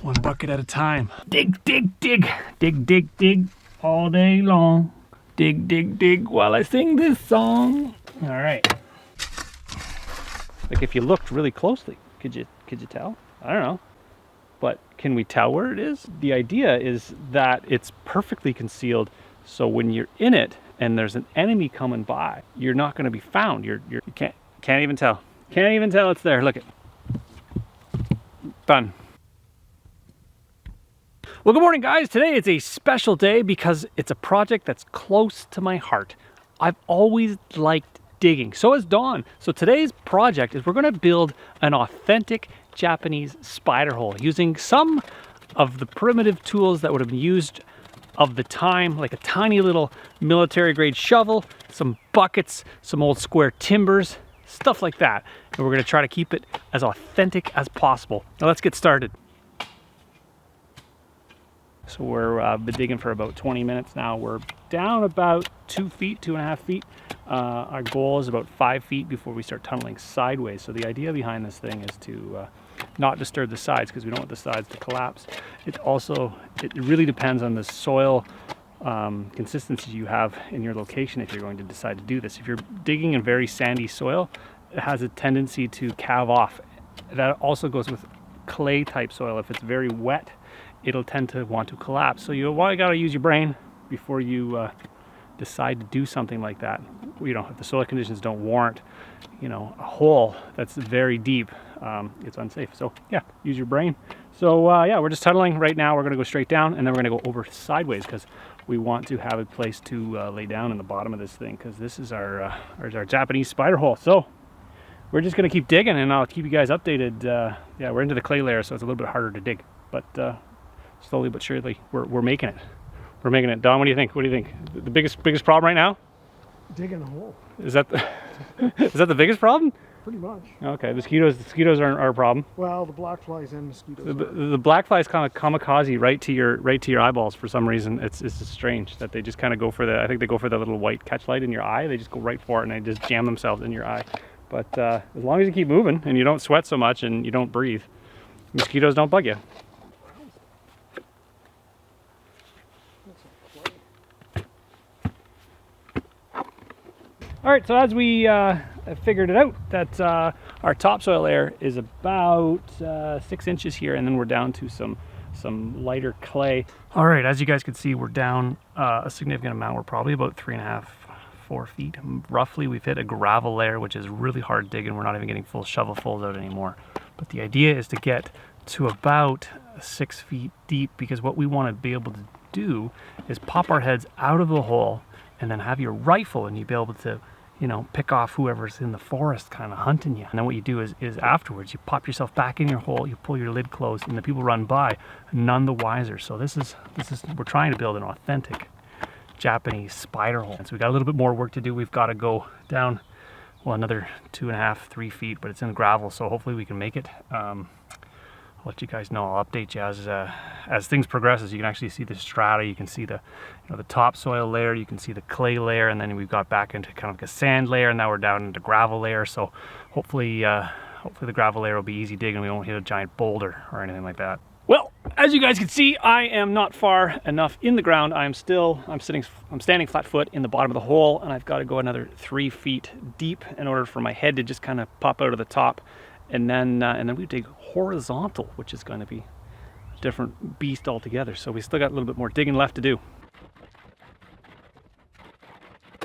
One bucket at a time. Dig, dig, dig, dig, dig, dig all day long. Dig, dig, dig while I sing this song. All right. Like if you looked really closely, could you tell? I don't know. But can we tell where it is? The idea is that it's perfectly concealed, so when you're in it and there's an enemy coming by, you're not going to be found. You can't even tell. Can't even tell it's there. Look it. Done. Well, good morning, guys. Today is a special day because it's a project that's close to my heart. I've always liked digging. So has Dawn. So today's project is we're going to build an authentic Japanese spider hole using some of the primitive tools that would have been used of the time, like a tiny little military grade shovel, some buckets, some old square timbers, stuff like that. And we're going to try to keep it as authentic as possible. Now let's get started. So we're been digging for about 20 minutes now. We're down about 2 feet, 2.5 feet. Our goal is about 5 feet before we start tunneling sideways. So the idea behind this thing is to not disturb the sides because we don't want the sides to collapse. It really depends on the soil consistency you have in your location if you're going to decide to do this. If you're digging in very sandy soil, it has a tendency to calve off. That also goes with clay type soil. If it's very wet, it'll tend to want to collapse. So you gotta use your brain before you decide to do something like that. You know, if the soil conditions don't warrant, you know, a hole that's very deep, it's unsafe. So yeah, use your brain. So yeah, we're just tunneling right now. We're gonna go straight down and then we're gonna go over sideways because we want to have a place to lay down in the bottom of this thing because this is our Japanese spider hole. So we're just gonna keep digging and I'll keep you guys updated. Yeah, we're into the clay layer, so it's a little bit harder to dig, but slowly but surely we're making it. We're making it. Don, what do you think? What do you think? The biggest problem right now? Digging a hole. Is that the biggest problem? Pretty much. Okay, mosquitoes aren't our problem. Well, the black flies and mosquitoes. The black flies kind of kamikaze right to your eyeballs for some reason. It's just strange that they just kind of go for I think they go for the little white catch light in your eye. They just go right for it and they just jam themselves in your eye. But as long as you keep moving and you don't sweat so much and you don't breathe, mosquitoes don't bug you. All right, so as we figured it out, that our topsoil layer is about 6 inches here, and then we're down to some lighter clay. All right, as you guys can see, we're down a significant amount. We're probably about 3.5, 4 feet. Roughly, we've hit a gravel layer, which is really hard digging. We're not even getting full shovelfuls out anymore. But the idea is to get to about 6 feet deep, because what we want to be able to do is pop our heads out of the hole and then have your rifle and you'd be able to, you know, pick off whoever's in the forest kind of hunting you. And then what you do is afterwards you pop yourself back in your hole, you pull your lid closed, and the people run by none the wiser. So this is we're trying to build an authentic Japanese spider hole. And so we got a little bit more work to do. We've got to go down, well, another 2.5, 3 feet, but it's in gravel, so hopefully we can make it. I'll let you guys know. I'll update you as things progress. As you can actually see the strata, you can see the topsoil layer, you can see the clay layer, and then we've got back into kind of like a sand layer, and now we're down into gravel layer. So hopefully the gravel layer will be easy digging. We won't hit a giant boulder or anything like that. Well, as you guys can see, I am not far enough in the ground. I'm standing flat foot in the bottom of the hole, and I've got to go another 3 feet deep in order for my head to just kind of pop out of the top. And then we dig horizontal, which is going to be a different beast altogether. So we still got a little bit more digging left to do.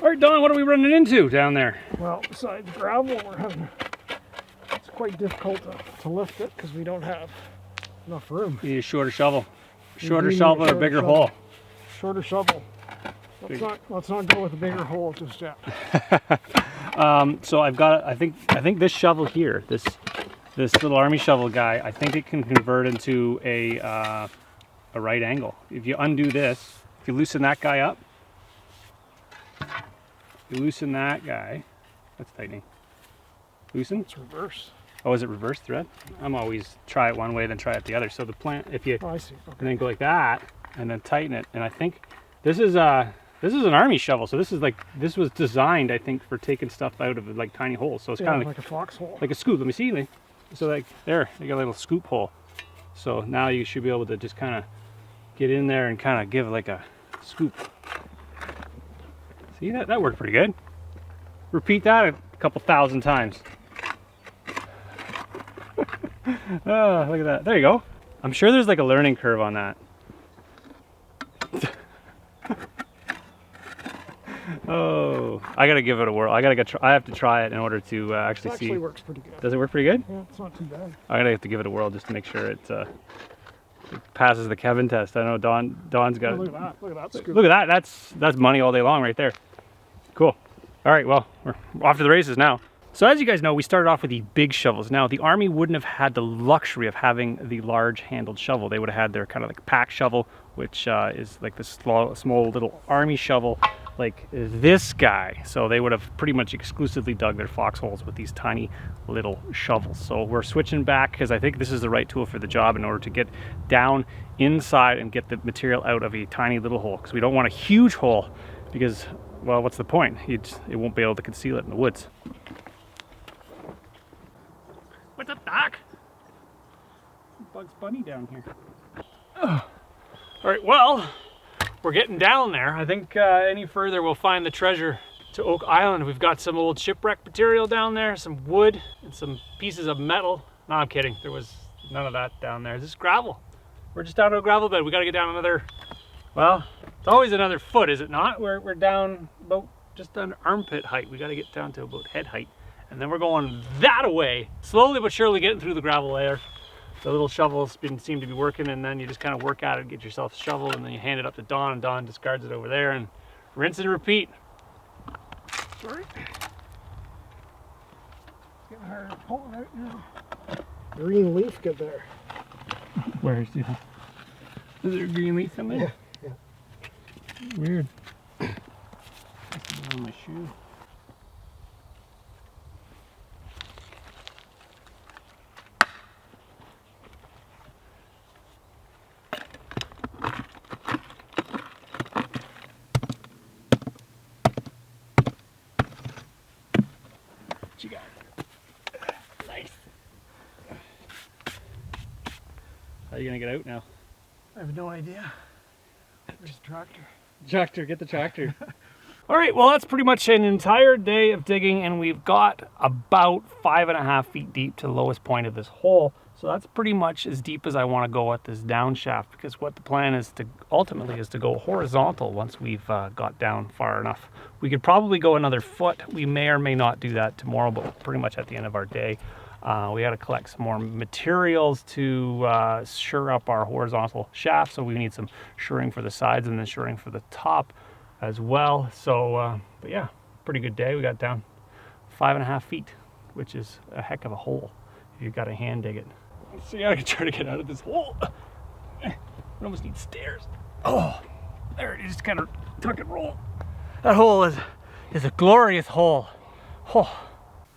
All right, Don, what are we running into down there? Well, besides gravel, it's quite difficult to lift it because we don't have enough room. You need a shorter shovel. Shorter shovel or a bigger hole? Shorter shovel. Let's not go with a bigger hole just yet. So I've got, I think this shovel here, this little army shovel guy, I think it can convert into a right angle. If you undo this, if you loosen that guy up, that's tightening. Loosen? It's reverse. Oh, is it reverse thread? I'm always try it one way, then try it the other. So the plant, if you, I see. Okay. And then go like that, and then tighten it. And I think this is an army shovel. So this was designed, I think, for taking stuff out of like tiny holes. So it's kind of like a foxhole. Like a scoop. Let me see. So like there, you got a little scoop hole. So now you should be able to just kind of get in there and kind of give like a scoop. See, that worked pretty good. Repeat that a couple thousand times. Oh, look at that. There you go. I'm sure there's like a learning curve on that. Oh, I gotta give it a whirl. I have to try it in order to actually see. It actually works pretty good. Does it work pretty good? Yeah, it's not too bad. I gotta have to give it a whirl just to make sure it passes the Kevin test. I know Don's got. Oh, look at that! Look at that scoop. Look at that. That's money all day long right there. Cool. All right, well, we're off to the races now. So as you guys know, we started off with the big shovels. Now, the Army wouldn't have had the luxury of having the large handled shovel. They would have had their kind of like pack shovel, which is like this small little Army shovel like this guy. So they would have pretty much exclusively dug their foxholes with these tiny little shovels. So we're switching back because I think this is the right tool for the job in order to get down inside and get the material out of a tiny little hole, because we don't want a huge hole because, well, what's the point? It won't be able to conceal it in the woods. What's up, Doc? Bugs Bunny down here. Oh. All right, well, we're getting down there. I think any further we'll find the treasure to Oak Island. We've got some old shipwreck material down there, some wood, and some pieces of metal. No, I'm kidding. There was none of that down there. This is gravel. We're just down to a gravel bed. We got to get down another, well, it's always another foot, is it not? We're down about just under armpit height. We got to get down to about head height. And then we're going that away, slowly but surely getting through the gravel layer. The little shovels seem to be working, and then you just kind of work at it, get yourself a shovel, and then you hand it up to Don, and Don discards it over there, and rinse and repeat. Sorry. Getting hard to pull it out now. Green leaf get there. Where is it? Is there a green leaf in there? Yeah. Weird. On my shoe. What you got? Nice. How are you gonna get out now? I have no idea. There's a tractor. Tractor, get the tractor. All right, well, that's pretty much an entire day of digging, and we've got about 5.5 feet deep to the lowest point of this hole. So that's pretty much as deep as I want to go at this down shaft, because what the plan is to ultimately is to go horizontal once we've got down far enough. We could probably go another foot. We may or may not do that tomorrow, but we're pretty much at the end of our day. We got to collect some more materials to sure up our horizontal shaft. So we need some shoring for the sides and then shoring for the top as well. So, but yeah, pretty good day. We got down 5.5 feet, which is a heck of a hole if you've got to hand dig it. So yeah, I can try to get out of this hole. I almost need stairs. Oh, there it is. Just kind of tuck and roll. That hole is a glorious hole. Oh.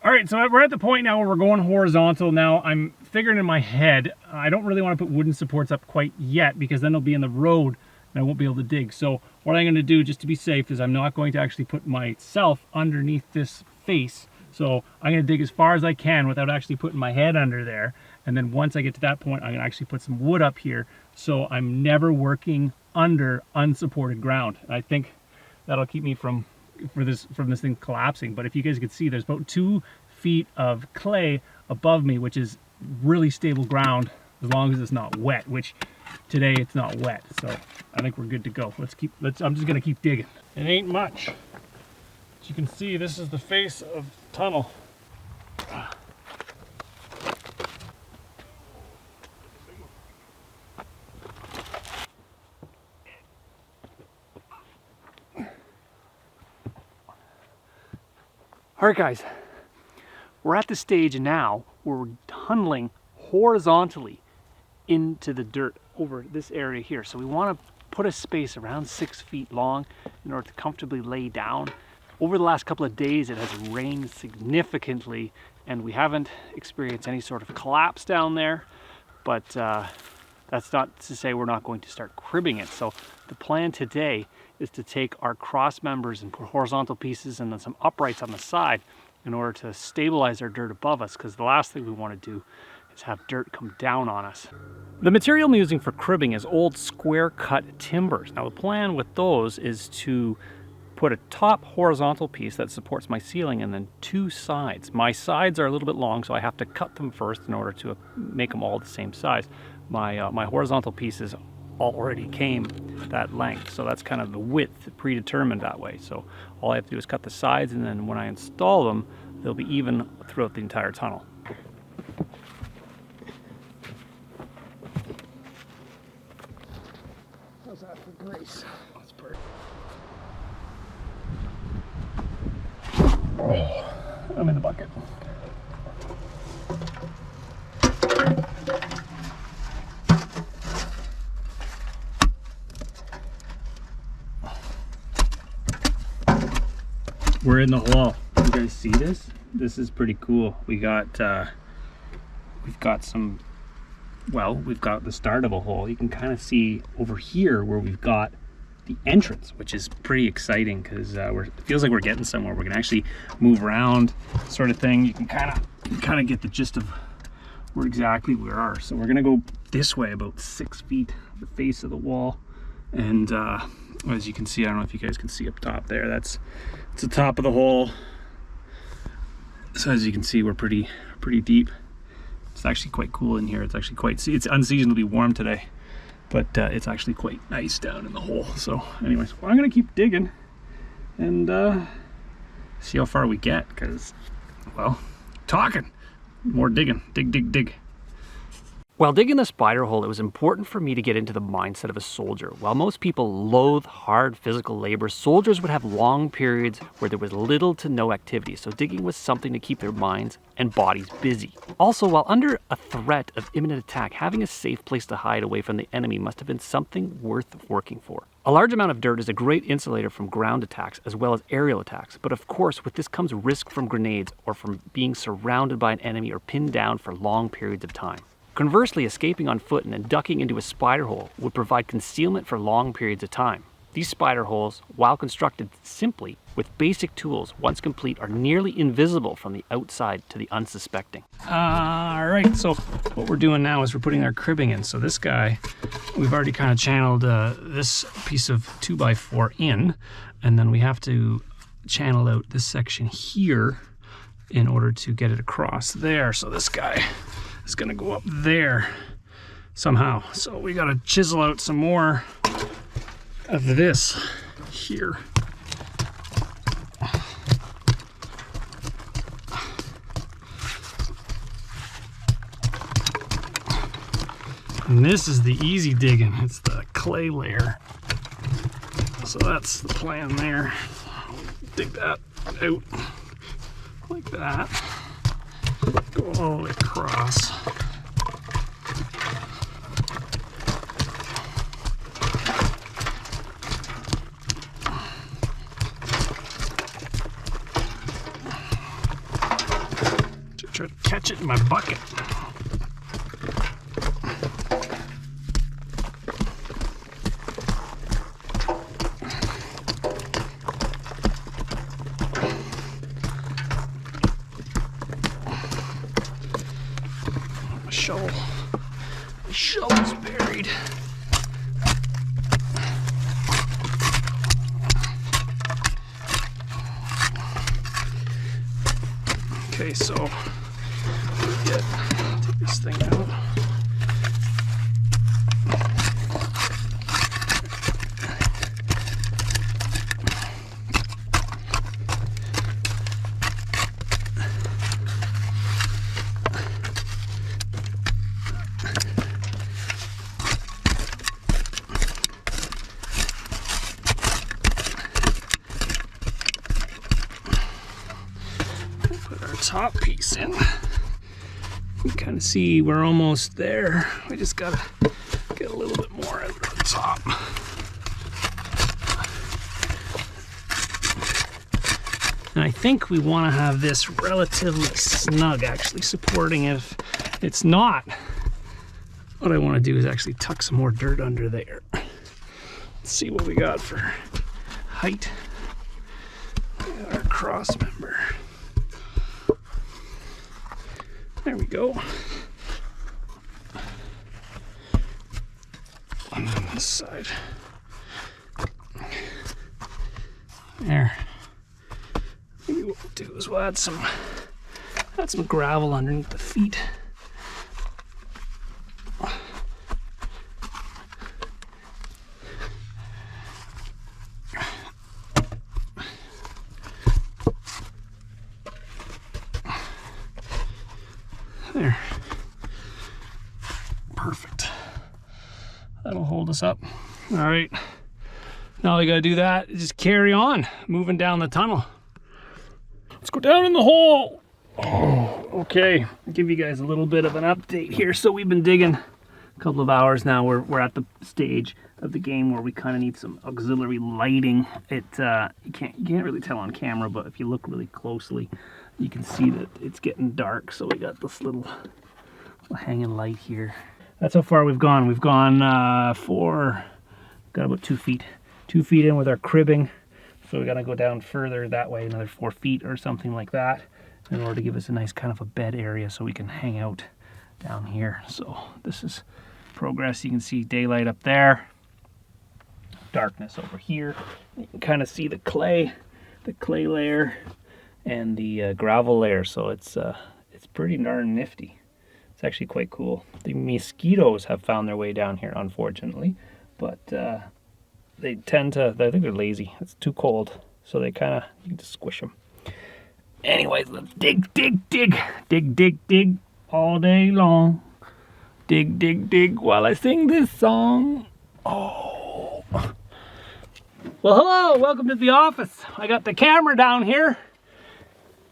All right, so we're at the point now where we're going horizontal. Now I'm figuring in my head, I don't really want to put wooden supports up quite yet, because then they'll be in the road and I won't be able to dig. So what I'm going to do, just to be safe, is I'm not going to actually put myself underneath this face. So I'm going to dig as far as I can without actually putting my head under there. And then once I get to that point, I'm going to actually put some wood up here, so I'm never working under unsupported ground. And I think that'll keep me from this thing collapsing. But if you guys could see, there's about 2 feet of clay above me, which is really stable ground as long as it's not wet, which today it's not wet. So I think we're good to go. I'm just going to keep digging. It ain't much. As you can see, this is the face of the tunnel. All right, guys, we're at the stage now where we're tunneling horizontally into the dirt over this area here. So we want to put a space around 6 feet long in order to comfortably lay down. Over the last couple of days, it has rained significantly, and we haven't experienced any sort of collapse down there, but that's not to say we're not going to start cribbing it. So the plan today is to take our cross members and put horizontal pieces and then some uprights on the side in order to stabilize our dirt above us, because the last thing we want to do is have dirt come down on us. The material I'm using for cribbing is old square cut timbers. Now the plan with those is to put a top horizontal piece that supports my ceiling and then 2 sides. My sides are a little bit long, so I have to cut them first in order to make them all the same size. My horizontal pieces already came that length, so that's kind of the width predetermined that way. So all I have to do is cut the sides, and then when I install them, they'll be even throughout the entire tunnel. How's that for grace? That's perfect. I'm in the bucket. We're in the hole. You guys see this? This is pretty cool. We've got some, well, we've got the start of a hole. You can kind of see over here where we've got the entrance, which is pretty exciting because it feels like we're getting somewhere. We're gonna actually move around, sort of thing. You can kind of get the gist of where exactly we are. So we're gonna go this way about 6 feet, the face of the wall, and as you can see, I don't know if you guys can see up top there. It's the top of the hole. So as you can see, we're pretty deep. It's actually quite cool in here. It's actually it's unseasonably warm today, but it's actually quite nice down in the hole. So anyways, well, I'm gonna keep digging and see how far we get, because, well, talking, more digging, dig. While digging the spider hole, it was important for me to get into the mindset of a soldier. While most people loathe hard physical labor, soldiers would have long periods where there was little to no activity, so digging was something to keep their minds and bodies busy. Also, while under a threat of imminent attack, having a safe place to hide away from the enemy must have been something worth working for. A large amount of dirt is a great insulator from ground attacks as well as aerial attacks, but of course with this comes risk from grenades or from being surrounded by an enemy or pinned down for long periods of time. Conversely, escaping on foot and then ducking into a spider hole would provide concealment for long periods of time. These spider holes, while constructed simply with basic tools, once complete, are nearly invisible from the outside to the unsuspecting. All right, so what we're doing now is we're putting our cribbing in. So this guy, we've already kind of channeled this piece of 2x4 in, and then we have to channel out this section here in order to get it across there. So this guy is gonna go up there somehow. So we gotta chisel out some more of this here. And this is the easy digging, it's the clay layer. So that's the plan there. Dig that out like that. Go all the way across. Try to catch it in my bucket. The shovel's buried. Okay, so take this thing out. Top piece in. You can kind of see we're almost there. We just gotta get a little bit more under the top. And I think we want to have this relatively snug, actually supporting it. If it's not, what I want to do is actually tuck some more dirt under there. Let's see what we got for height. We got our cross member. There we go. this side. There. Maybe what we'll do is we'll add some gravel underneath the feet. There. Perfect. That'll hold us up. All right. Now we gotta do that, just carry on, moving down the tunnel. Let's go down in the hole. Oh, okay, I'll give you guys a little bit of an update here. So we've been digging a couple of hours now. We're at the stage of the game where we kind of need some auxiliary lighting. You can't really tell on camera, but if you look really closely, you can see that it's getting dark. So we got this little hanging light here. That's how far we've gone. We've gone got about 2 feet. 2 feet in with our cribbing, so we got to go down further that way, another 4 feet or something like that, in order to give us a nice kind of a bed area so we can hang out down here. So this is progress. You can see daylight up there, darkness over here. You can kind of see the clay layer and the gravel layer. So it's pretty darn nifty. It's actually quite cool. The mosquitoes have found their way down here, unfortunately, but they tend to, I think they're lazy. It's too cold, so they kind of, you can just squish them. Anyways, let's dig all day long. Dig while I sing this song. Oh. Well, hello, welcome to the office. I got the camera down here.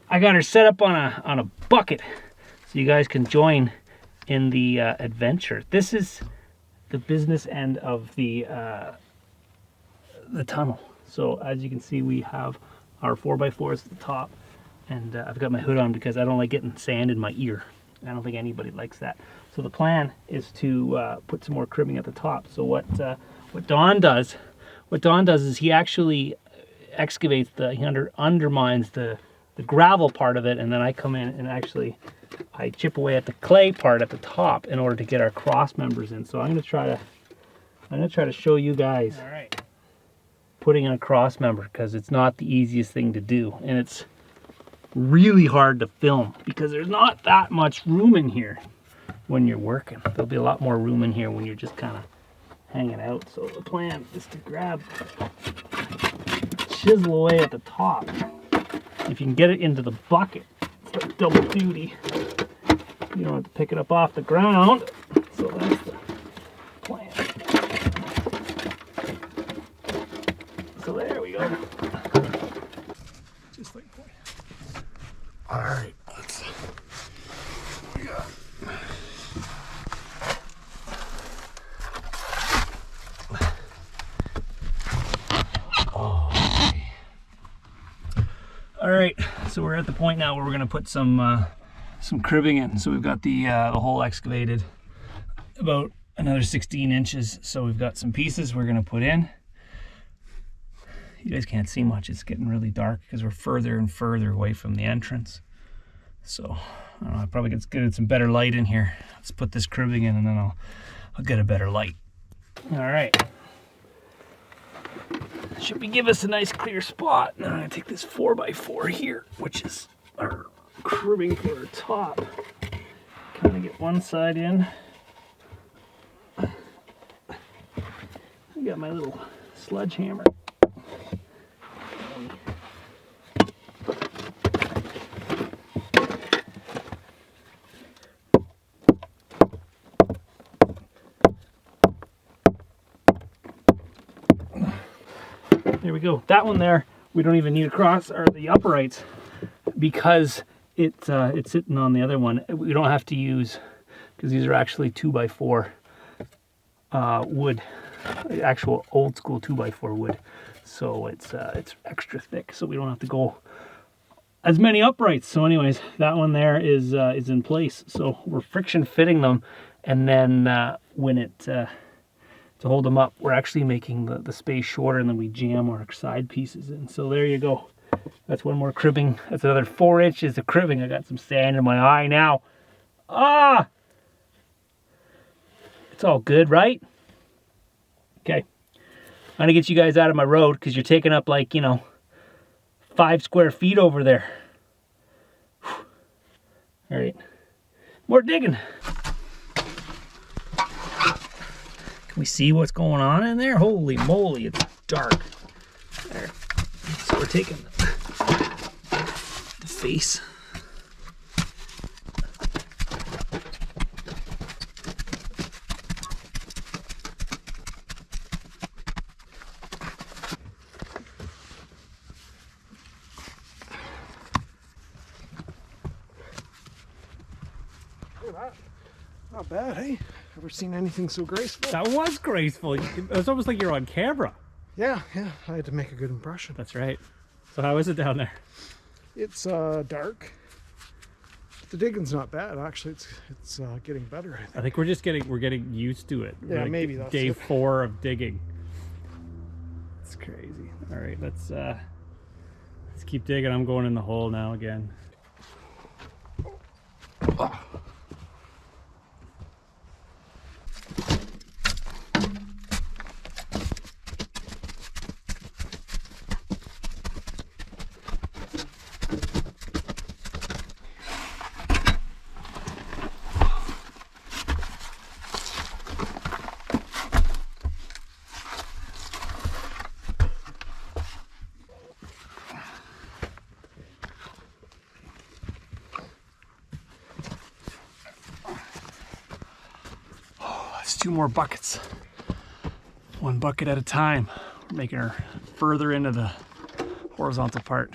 I got her set up on a bucket so you guys can join in the adventure. This is the business end of the tunnel. So as you can see, we have our 4x4s at the top, and I've got my hood on because I don't like getting sand in my ear. I don't think anybody likes that. So the plan is to put some more cribbing at the top. So what Don does is he actually excavates he undermines the gravel part of it, and then I come in and actually I chip away at the clay part at the top in order to get our cross members in. So I'm gonna try to show you guys. All right. Putting in a cross member, because it's not the easiest thing to do, and it's really hard to film because there's not that much room in here when you're working. There'll be a lot more room in here when you're just kind of hanging out. So the plan is to chisel away at the top. If you can get it into the bucket, it's like double duty. You don't have to pick it up off the ground. So that's the plan. So there we go. Just like that. All right, let's. We got. Oh. All right, so we're at the point now where we're gonna put some cribbing in. So we've got the hole excavated about another 16 inches. So we've got some pieces we're gonna put in. You guys can't see much. It's getting really dark because we're further and further away from the entrance. So I don't know, I probably get some better light in here. Let's put this cribbing in and then I'll get a better light. All right. Should give us a nice clear spot. Now I'm gonna take this 4x4 here, which is our cribbing for our top. Kind of get one side in. I got my little sledgehammer. There we go. That one there, we don't even need to cross or the uprights because it's sitting on the other one. We don't have to use, because these are actually 2x4 wood, actual old school 2x4 wood. So it's extra thick, so we don't have to go as many uprights. So anyways, that one there is in place. So we're friction fitting them, and then when to hold them up, we're actually making the space shorter, and then we jam our side pieces in. So there you go. That's one more cribbing. That's another 4 inches of cribbing. I got some sand in my eye now. Ah! It's all good, right? Okay. I'm gonna get you guys out of my road because you're taking up like, 5 square feet over there. Whew. All right, more digging. Can we see what's going on in there? Holy moly, it's dark. There. So we're taking the face. Not bad, hey? Ever seen anything so graceful? That was graceful. It was almost like you're on camera. Yeah, I had to make a good impression. That's right. So how is it down there? It's dark. The digging's not bad, actually. It's getting better, I think. I think we're getting used to it. Yeah, like maybe that's day it. 4 of digging. It's crazy. All right, let's keep digging. I'm going in the hole now again. That's 2 more buckets. 1 bucket at a time. We're making her further into the horizontal part.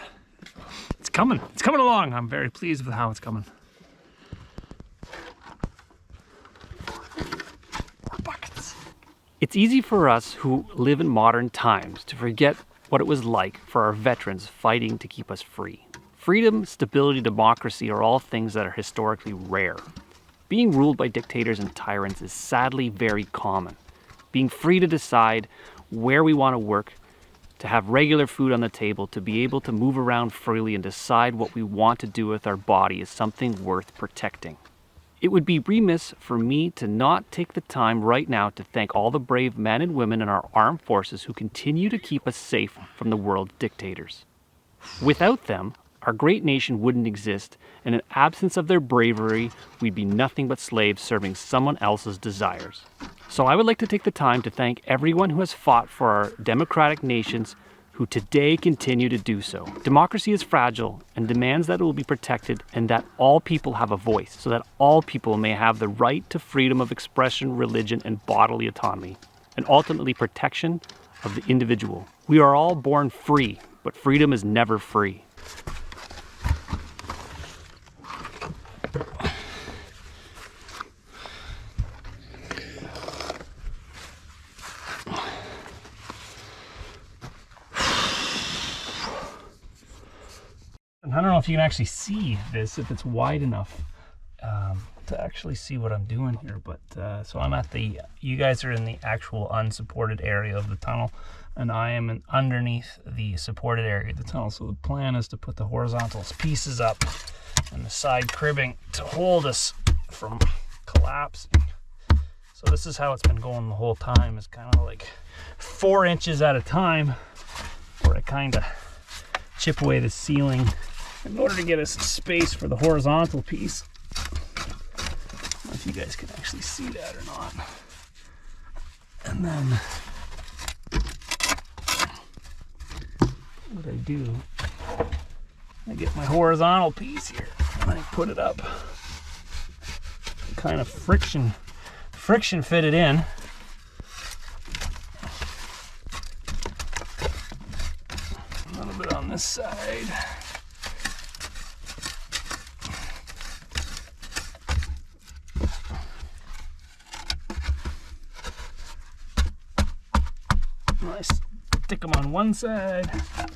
It's coming along. I'm very pleased with how it's coming. 4 buckets. It's easy for us who live in modern times to forget what it was like for our veterans fighting to keep us free. Freedom, stability, democracy are all things that are historically rare. Being ruled by dictators and tyrants is sadly very common. Being free to decide where we want to work, to have regular food on the table, to be able to move around freely and decide what we want to do with our body is something worth protecting. It would be remiss for me to not take the time right now to thank all the brave men and women in our armed forces who continue to keep us safe from the world's dictators. Without them, our great nation wouldn't exist, and in absence of their bravery, we'd be nothing but slaves serving someone else's desires. So I would like to take the time to thank everyone who has fought for our democratic nations who today continue to do so. Democracy is fragile and demands that it will be protected and that all people have a voice, so that all people may have the right to freedom of expression, religion, and bodily autonomy, and ultimately protection of the individual. We are all born free, but freedom is never free. I don't know if you can actually see this, if it's wide enough to actually see what I'm doing here, but so I'm at you guys are in the actual unsupported area of the tunnel, and I am underneath the supported area of the tunnel. So the plan is to put the horizontal pieces up and the side cribbing to hold us from collapsing. So this is how it's been going the whole time, is kind of like 4 inches at a time, where I kind of chip away the ceiling in order to get us space for the horizontal piece. I don't know if you guys can actually see that or not. And then what I do, I get my horizontal piece here and I put it up, kind of friction fit it in. A little bit on this side. I stick them on one side, and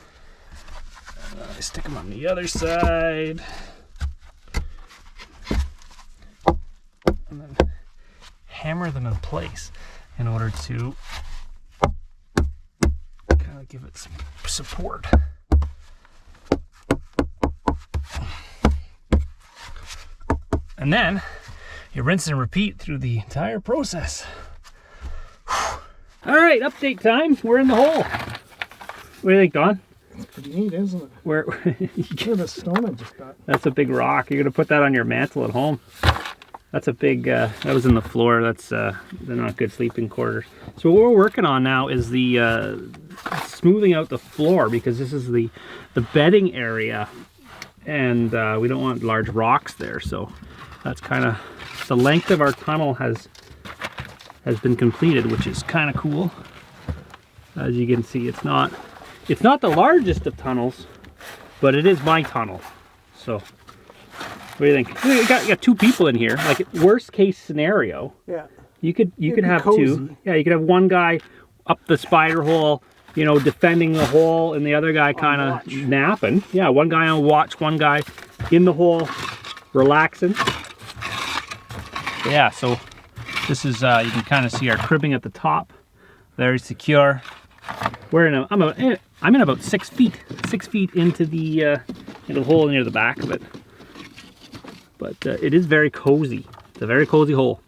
I stick them on the other side, and then hammer them in place in order to kind of give it some support. And then you rinse and repeat through the entire process. All right, update time. We're in the hole. What do you think, Don? It's pretty neat, isn't it? Where? Look at the stone I just got. That's a big rock. You're gonna put that on your mantle at home. That's a big. That was in the floor. That's they're not good sleeping quarters. So what we're working on now is the smoothing out the floor, because this is the bedding area, and we don't want large rocks there. So that's kind of the length of our tunnel has been completed, which is kind of cool. As you can see, it's not the largest of tunnels, but it is my tunnel. So what do you think? You got two people in here. Like, worst case scenario, Yeah. you could have cozy. two. Yeah, you could have one guy up the spider hole, you know, defending the hole, and the other guy kind of napping. Yeah, one guy on watch, one guy in the hole, relaxing. Yeah, so this is you can kind of see our cribbing at the top, very secure. We're in I'm in about 6 feet into the hole near the back of it. But it is very cozy. It's a very cozy hole.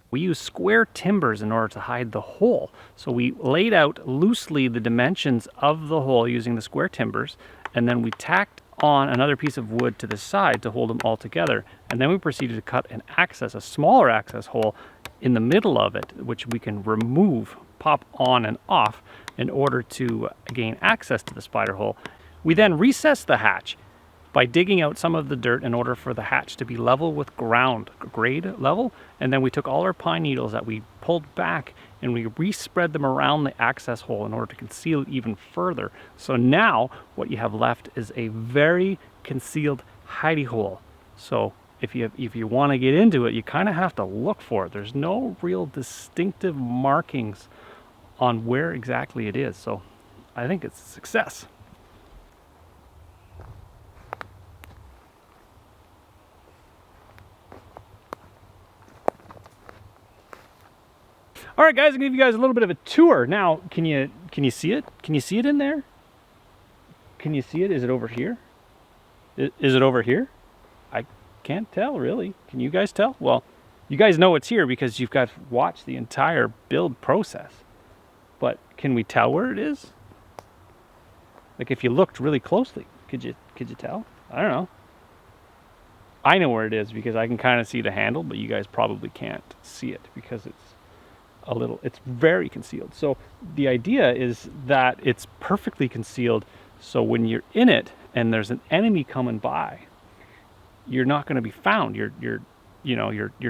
We use square timbers in order to hide the hole. So we laid out loosely the dimensions of the hole using the square timbers, and then we tacked on another piece of wood to the side to hold them all together. And then we proceeded to cut a smaller access hole in the middle of it, which we can remove, pop on and off in order to gain access to the spider hole. We then recessed the hatch by digging out some of the dirt in order for the hatch to be level with ground, grade level. And then we took all our pine needles that we pulled back and we respread them around the access hole in order to conceal it even further. So now what you have left is a very concealed hidey hole. So if you want to get into it, you kind of have to look for it. There's no real distinctive markings on where exactly it is. So I think it's a success. All right, guys, I'm gonna give you guys a little bit of a tour. Now, can you see it? Can you see it in there? Can you see it? Is it over here? Is it over here? I can't tell, really. Can you guys tell? Well, you guys know it's here because you've got to watch the entire build process. But can we tell where it is? Like, if you looked really closely, could you tell? I don't know. I know where it is because I can kind of see the handle, but you guys probably can't see it because it's very concealed. So the idea is that it's perfectly concealed, so when you're in it and there's an enemy coming by, you're not going to be found. You're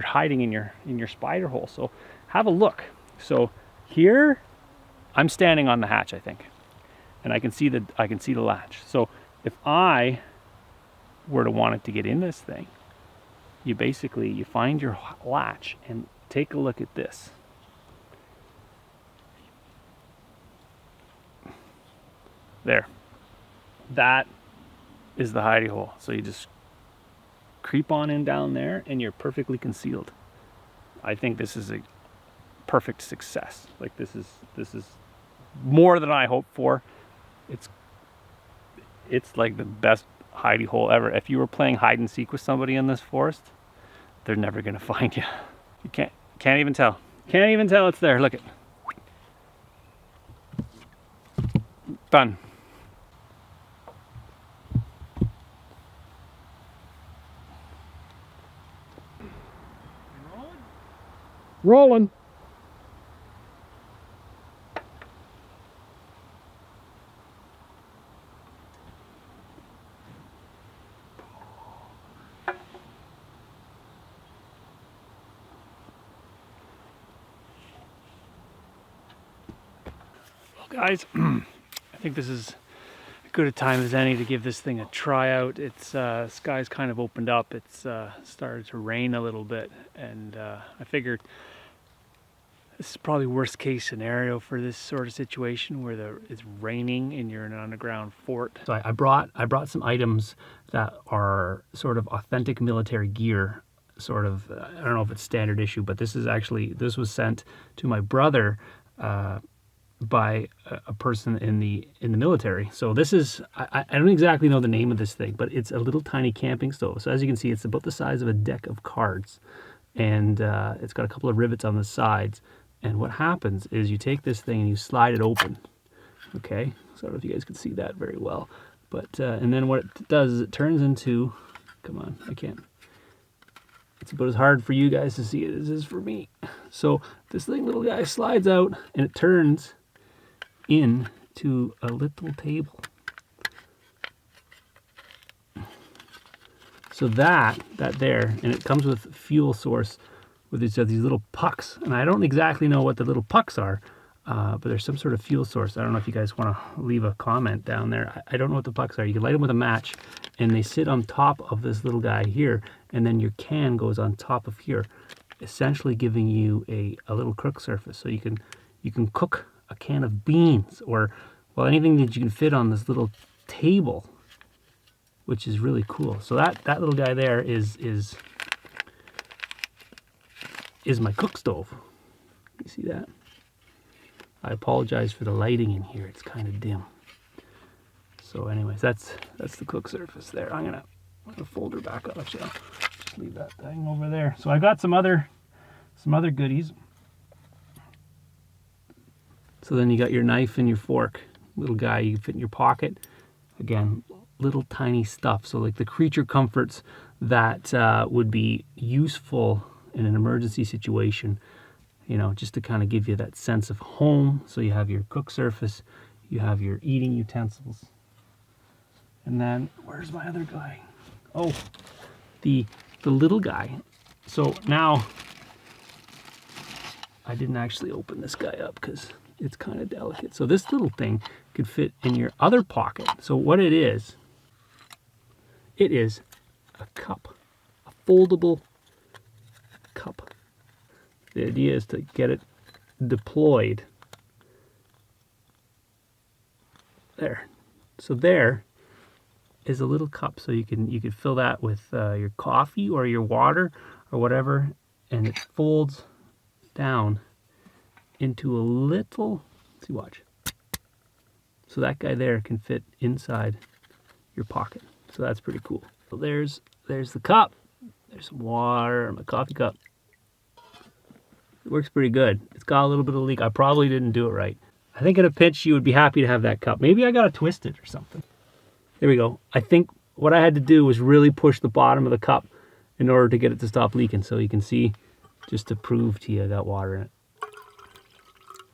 hiding in your spider hole. So have a look. So here I'm standing on the hatch, I think, and I can see the latch. So if I were to want it to get in this thing, you find your latch and take a look at this. There. That is the hidey hole. So you just creep on in down there and you're perfectly concealed. I think this is a perfect success. Like, this is more than I hoped for. It's like the best hidey hole ever. If you were playing hide and seek with somebody in this forest, they're never gonna find you. You can't even tell. Can't even tell it's there. Look it. Done. Rolling. Well, guys, I think this is as good a time as any to give this thing a try out. It's sky's kind of opened up. It's started to rain a little bit, and I figured this is probably worst case scenario for this sort of situation where it's raining and you're in an underground fort. So I brought some items that are sort of authentic military gear. Sort of, I don't know if it's standard issue, but this was sent to my brother by a person in the military. So this is, I don't exactly know the name of this thing, but it's a little tiny camping stove. So as you can see, it's about the size of a deck of cards, and it's got a couple of rivets on the sides. And what happens is you take this thing and you slide it open. Okay, so I don't know if you guys can see that very well, but and then what it does is it turns into, come on, I can't. It's about as hard for you guys to see it as it is for me. So this little guy slides out and it turns into a little table. So that there, and it comes with fuel source with these little pucks. And I don't exactly know what the little pucks are, but there's some sort of fuel source. I don't know if you guys want to leave a comment down there. I don't know what the pucks are. You can light them with a match, and they sit on top of this little guy here, and then your can goes on top of here, essentially giving you a little cook surface. So you can cook a can of beans, or, well, anything that you can fit on this little table, which is really cool. So that little guy there is my cook stove. You see that? I apologize for the lighting in here. It's kind of dim. So anyways, that's the cook surface there. I'm gonna fold her back up. Actually, I'll just leave that thing over there. So I got some other goodies. So then you got your knife and your fork. Little guy you can fit in your pocket. Again, little tiny stuff. So like the creature comforts that would be useful in an emergency situation, you know, just to kind of give you that sense of home. So you have your cook surface, you have your eating utensils. And then, where's my other guy? Oh, the little guy. So now, I didn't actually open this guy up because it's kind of delicate. So this little thing could fit in your other pocket. So what it is a cup, a foldable cup. The idea is to get it deployed there. So there is a little cup, so you can fill that with your coffee or your water or whatever, and it folds down into a little, see, watch. So that guy there can fit inside your pocket. So that's pretty cool. So there's the cup. There's some water and my coffee cup. It works pretty good. It's got a little bit of leak. I probably didn't do it right. I think in a pinch you would be happy to have that cup. Maybe I got to twist it or something. There we go. I think what I had to do was really push the bottom of the cup in order to get it to stop leaking. So you can see, just to prove to you, I got water in it.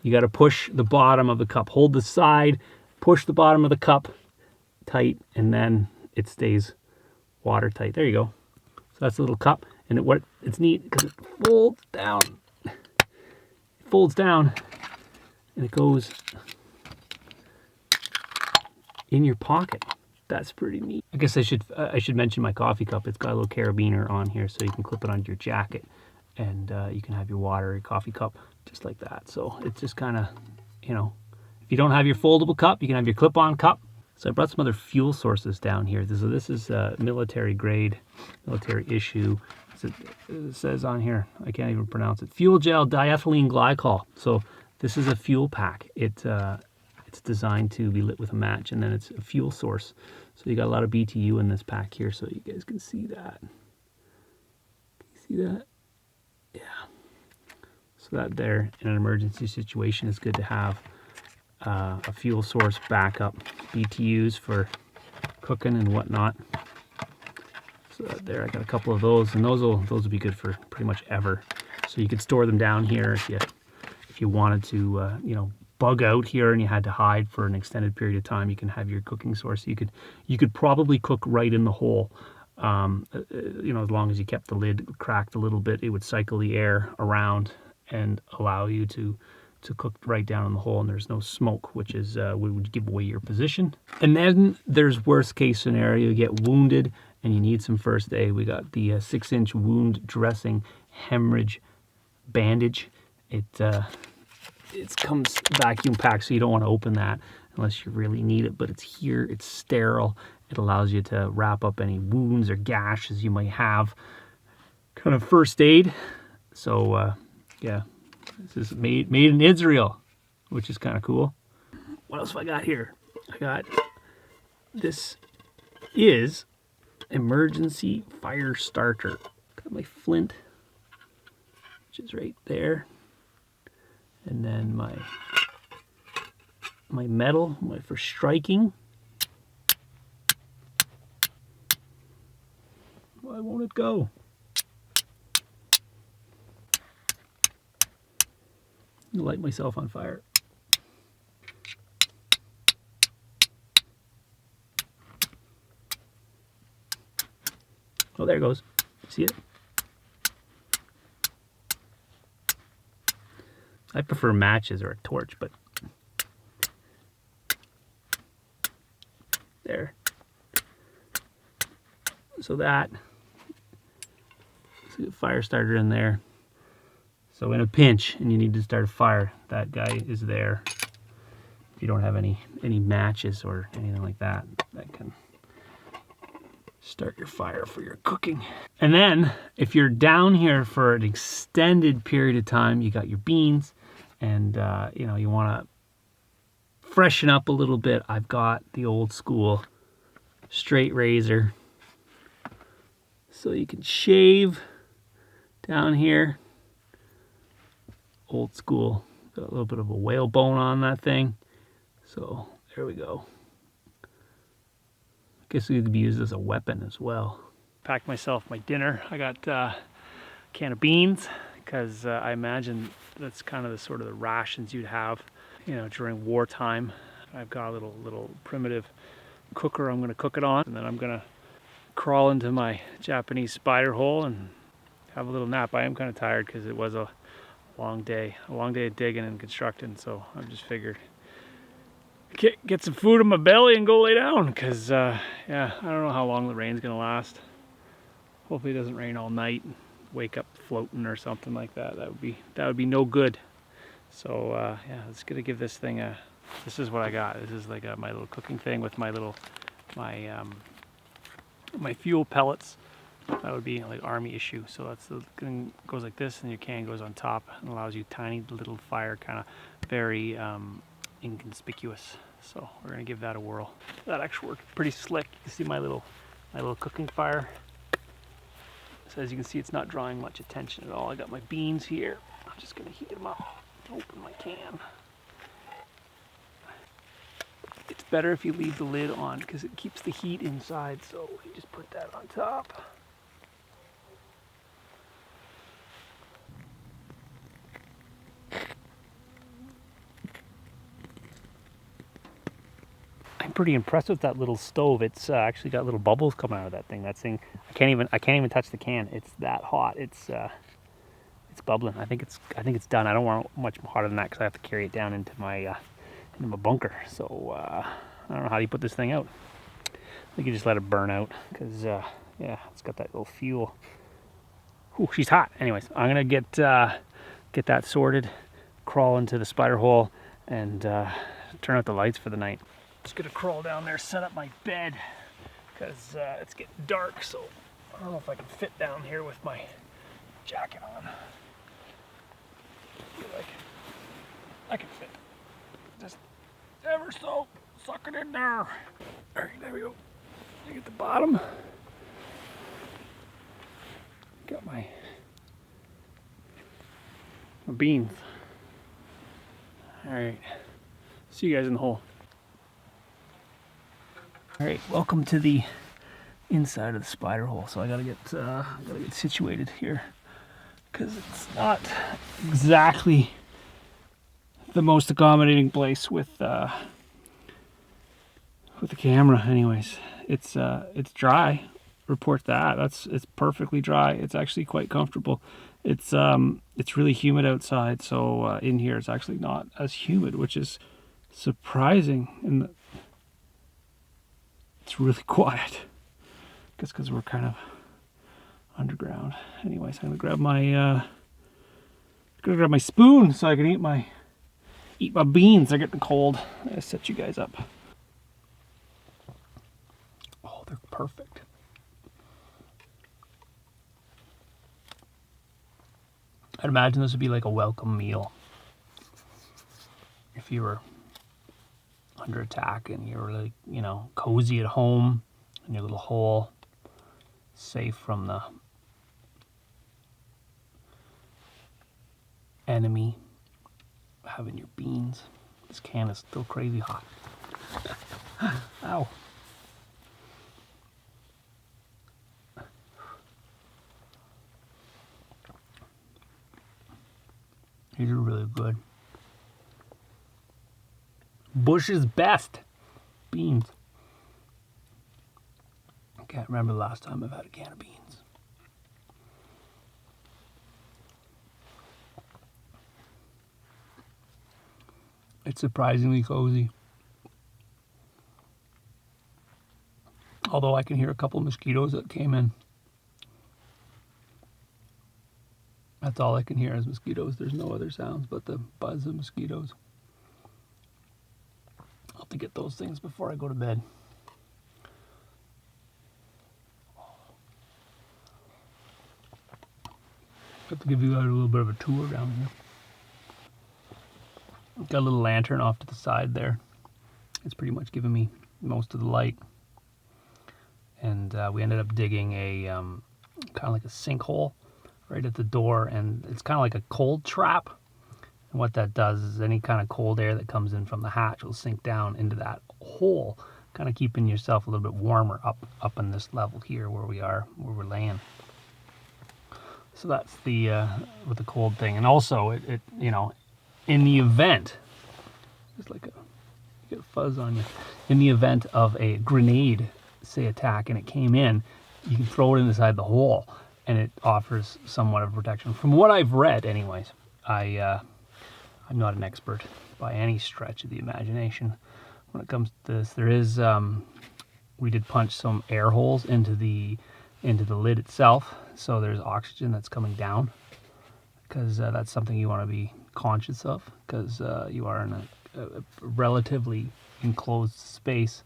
You got to push the bottom of the cup. Hold the side, push the bottom of the cup tight, and then it stays watertight. There you go. So that's a little cup. And it's neat because it folds down. It folds down and it goes in your pocket. That's pretty neat. I guess I should mention my coffee cup. It's got a little carabiner on here, so you can clip it onto your jacket, and you can have your water, your coffee cup, just like that. So it's just kind of, you know, if you don't have your foldable cup, you can have your clip-on cup. So I brought some other fuel sources down here. So this is military grade, military issue. It says on here, I can't even pronounce it, fuel gel diethylene glycol. So this is a fuel pack. It's designed to be lit with a match, and then it's a fuel source. So you got a lot of BTU in this pack here, so you guys can see that. Can you see that? Yeah. So that there, in an emergency situation, is good to have a fuel source backup, BTUs for cooking and whatnot. So there, I got a couple of those, and those will be good for pretty much ever. So you could store them down here if you wanted to, you know, bug out here and you had to hide for an extended period of time. You can have your cooking source. You could probably cook right in the hole. You know, as long as you kept the lid cracked a little bit, it would cycle the air around and allow you to cook right down in the hole, and there's no smoke, which is would give away your position. And then there's worst case scenario: you get wounded and you need some first aid. We got the 6-inch wound dressing hemorrhage bandage. It comes vacuum packed, so you don't want to open that unless you really need it, but it's here, it's sterile. It allows you to wrap up any wounds or gashes you might have. Kind of first aid. So yeah, this is made in Israel. which is kind of cool. What else have I got here? I got, this is emergency fire starter. Got my flint, which is right there. And then my metal, for striking. Why won't it go? Light myself on fire. Oh, there it goes. See it? I prefer matches or a torch, but there. So that, see the fire starter in there. So in a pinch and you need to start a fire, that guy is there. If you don't have any matches or anything like that, that can start your fire for your cooking. And then if you're down here for an extended period of time, you got your beans and you know, you want to freshen up a little bit. I've got the old school straight razor. So you can shave down here. Old school. Got a little bit of a whalebone on that thing. So there we go. I guess it could be used as a weapon as well. Packed myself my dinner. I got a can of beans because I imagine that's kind of the sort of the rations you'd have, you know, during wartime. I've got a little primitive cooker I'm going to cook it on, and then I'm going to crawl into my Japanese spider hole and have a little nap. I am kind of tired because it was a long day of digging and constructing, so I just figured get some food in my belly and go lay down because yeah, I don't know how long the rain's gonna last. Hopefully it doesn't rain all night and wake up floating or something like that. That would be no good. So yeah, let's gonna give this thing a, this is what I got. This is like my little cooking thing with my my fuel pellets. That would be like army issue. So that's the thing, goes like this, and your can goes on top and allows you tiny little fire, kind of very inconspicuous. So we're gonna give that a whirl. That actually worked pretty slick. You can see my little cooking fire. So as you can see, it's not drawing much attention at all. I got my beans here. I'm just gonna heat them up. Open my can. It's better if you leave the lid on because it keeps the heat inside. So you just put that on top. I'm pretty impressed with that little stove. It's actually got little bubbles coming out of that thing. That thing, I can't even touch the can. It's that hot. It's bubbling. I think it's done. I don't want much hotter than that because I have to carry it down into my bunker. So I don't know how you put this thing out. I think you just let it burn out because yeah, it's got that little fuel. Ooh, she's hot. Anyways, I'm gonna get that sorted, crawl into the spider hole, and turn out the lights for the night. Just gonna crawl down there, set up my bed because it's getting dark. So I don't know if I can fit down here with my jacket on. I feel like I can fit. Just ever so suck it in there. All right, there we go. I get the bottom. Got my beans. All right, see you guys in the hole. All right, welcome to the inside of the spider hole. So I gotta get situated here because it's not exactly the most accommodating place with the camera. Anyways, it's dry. Report that. It's perfectly dry. It's actually quite comfortable. It's really humid outside, so in here it's actually not as humid, which is surprising. And it's really quiet. I guess because we're kind of underground. Anyways, I'm gonna grab my spoon so I can eat my beans. They're getting cold. I'm gonna set you guys up. Oh, they're perfect. I'd imagine this would be like a welcome meal if if you were under attack and you were like, you know, cozy at home in your little hole, safe from the enemy, having your beans. This can is still crazy hot. Ow. These are really good. Bush's best beans. I can't remember the last time I've had a can of beans. It's surprisingly cozy. Although I can hear a couple mosquitoes that came in. That's all I can hear is mosquitoes. There's no other sounds but the buzz of mosquitoes. I'll have to get those things before I go to bed. I have to give you guys a little bit of a tour down here. Got a little lantern off to the side there. It's pretty much giving me most of the light. And we ended up digging a kind of like a sinkhole right at the door, and it's kind of like a cold trap. And what that does is any kind of cold air that comes in from the hatch will sink down into that hole, kind of keeping yourself a little bit warmer up in this level here where we're laying. So that's the with the cold thing. And also it you know, in the event, just like you get a fuzz on you, in the event of a grenade, say, attack and it came in, you can throw it inside the hole and it offers somewhat of protection. From what I've read anyways, I'm not an expert by any stretch of the imagination when it comes to this. There is, we did punch some air holes into the lid itself, so there's oxygen that's coming down, because that's something you want to be conscious of, because you are in a relatively enclosed space.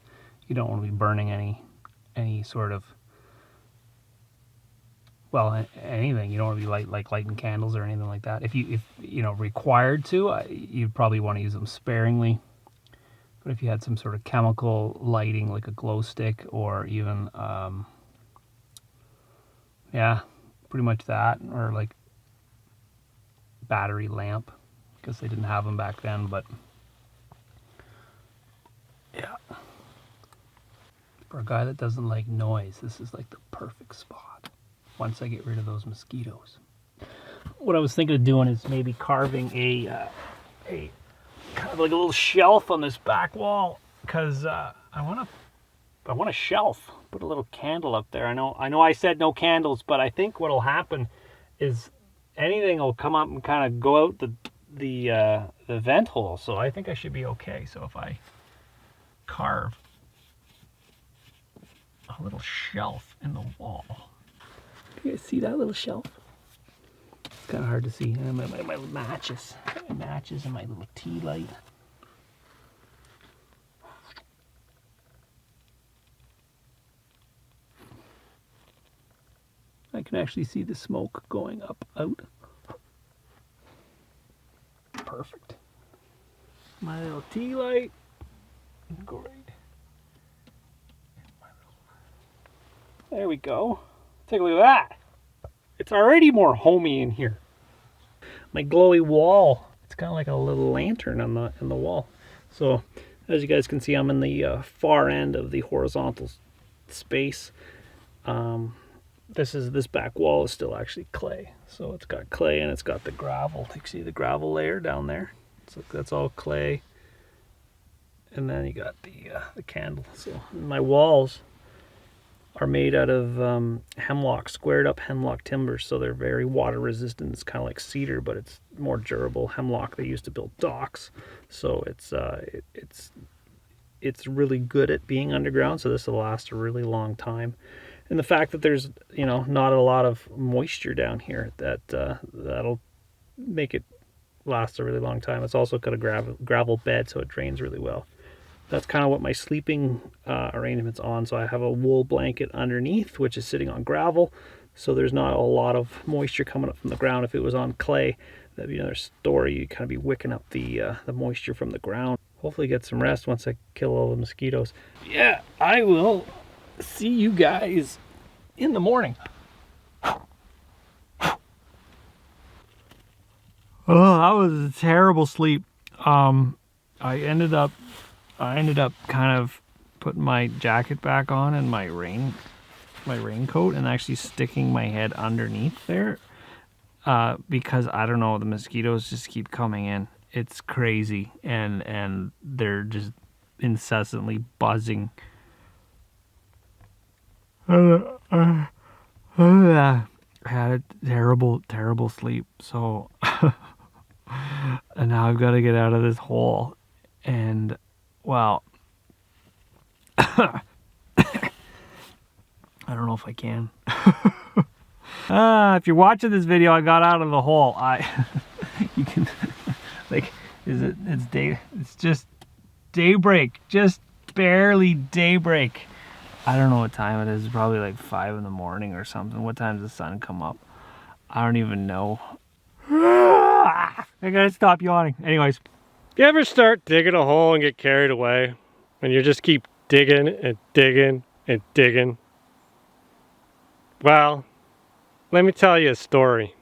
You don't want to be burning any sort of, well, anything. You don't want to be lighting candles or anything like that. If you know, required to, you'd probably want to use them sparingly. But if you had some sort of chemical lighting, like a glow stick, or even yeah, pretty much that, or like battery lamp, because they didn't have them back then. But yeah, for a guy that doesn't like noise, this is like the perfect spot once I get rid of those mosquitoes. What I was thinking of doing is maybe carving a kind of like a little shelf on this back wall, because I want a shelf. Put a little candle up there. I know I said no candles, but I think what'll happen is anything will come up and kind of go out the vent hole. So I think I should be okay. So if I carve a little shelf in the wall, you guys see that little shelf? It's kind of hard to see. And my matches, and my little tea light. I can actually see the smoke going out. Perfect. My little tea light. Great. There we go. Take a look at that. It's already more homey in here. My glowy wall. It's kind of like a little lantern on the wall. So as you guys can see, I'm in the far end of the horizontal space. This back wall is still actually clay. So it's got clay and it's got the gravel. You can see the gravel layer down there. So that's all clay. And then you got the candle. So my walls are made out of hemlock, squared up hemlock timbers. So they're very water resistant. It's kind of like cedar, but it's more durable. Hemlock they used to build docks. So it's really good at being underground. So this will last a really long time. And the fact that there's, you know, not a lot of moisture down here, that'll make it last a really long time. It's also got a gravel bed, so it drains really well. That's kind of what my sleeping arrangement's on. So I have a wool blanket underneath, which is sitting on gravel. So there's not a lot of moisture coming up from the ground. If it was on clay, that'd be another story. You kind of be wicking up the moisture from the ground. Hopefully get some rest once I kill all the mosquitoes. Yeah, I will see you guys in the morning. Oh, that was a terrible sleep. I ended up kind of putting my jacket back on and my raincoat and actually sticking my head underneath there because I don't know, the mosquitoes just keep coming in. It's crazy, and they're just incessantly buzzing. I had a terrible sleep, so and now I've got to get out of this hole, and well, I don't know if I can. If you're watching this video, I got out of the hole. You can, like, it's just daybreak, just barely daybreak. I don't know what time it is. It's probably like 5 in the morning or something. What time does the sun come up? I don't even know. I gotta stop yawning. Anyways. You ever start digging a hole and get carried away? And you just keep digging and digging and digging? Well, let me tell you a story.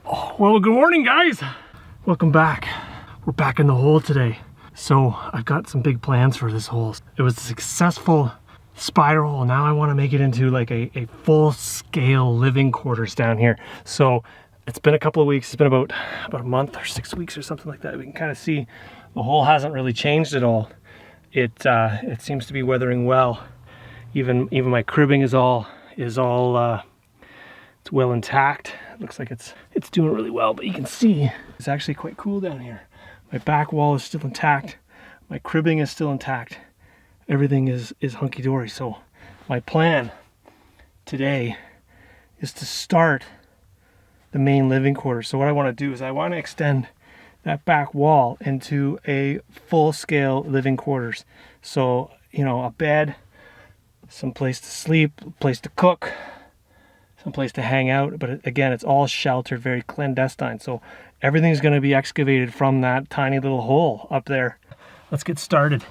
Oh, well, good morning, guys. Welcome back. We're back in the hole today. So I've got some big plans for this hole. It was a successful spider hole. Now I want to make it into like a full-scale living quarters down here. So it's been a couple of weeks. It's been about a month or 6 weeks or something like that. We can kind of see the hole hasn't really changed at all. It seems to be weathering well. Even my cribbing is all it's well intact. It looks like it's doing really well, but you can see it's actually quite cool down here. My back wall is still intact. My cribbing is still intact. Everything is hunky-dory. So my plan today is to start the main living quarters. So what I want to do is I want to extend that back wall into a full-scale living quarters. So, you know, a bed, some place to sleep, a place to cook, some place to hang out. But again, it's all sheltered, very clandestine. So everything's going to be excavated from that tiny little hole up there. Let's get started.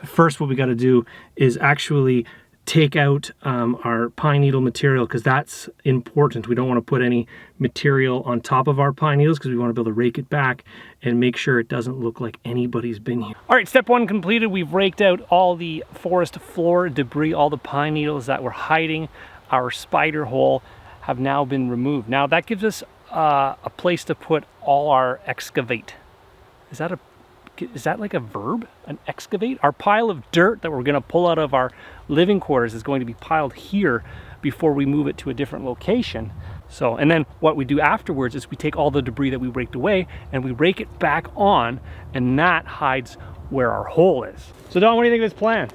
First, what we got to do is actually take out our pine needle material, because that's important. We don't want to put any material on top of our pine needles because we want to be able to rake it back and make sure it doesn't look like anybody's been here. All right, step one completed. We've raked out all the forest floor debris, all the pine needles that were hiding our spider hole have now been removed. Now that gives us a place to put all our excavate. Is that like a verb? An excavate? Our pile of dirt that we're going to pull out of our living quarters is going to be piled here before we move it to a different location. So, and then what we do afterwards is we take all the debris that we raked away and we rake it back on, and that hides where our hole is. So Don, what do you think of this plan?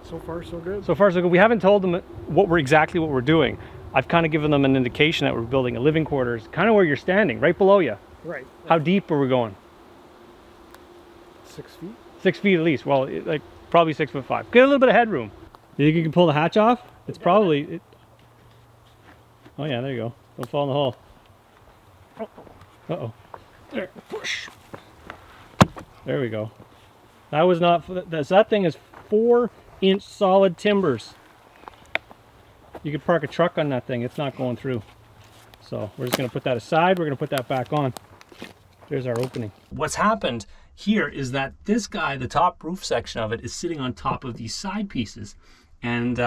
So far, so good. So far, so good. We haven't told them exactly what we're doing. I've kind of given them an indication that we're building a living quarters, kind of where you're standing, right below you. Right. How deep are we going? 6 feet. 6 feet at least. Well, like probably 6'5". Get a little bit of headroom. You think you can pull the hatch off? It's probably. Oh yeah, there you go. Don't fall in the hole. Uh-oh. There. Push. There we go. That was not. That thing is 4-inch solid timbers. You could park a truck on that thing. It's not going through. So we're just going to put that aside. We're going to put that back on. There's our opening. What's happened here is that this guy, the top roof section of it, is sitting on top of these side pieces. And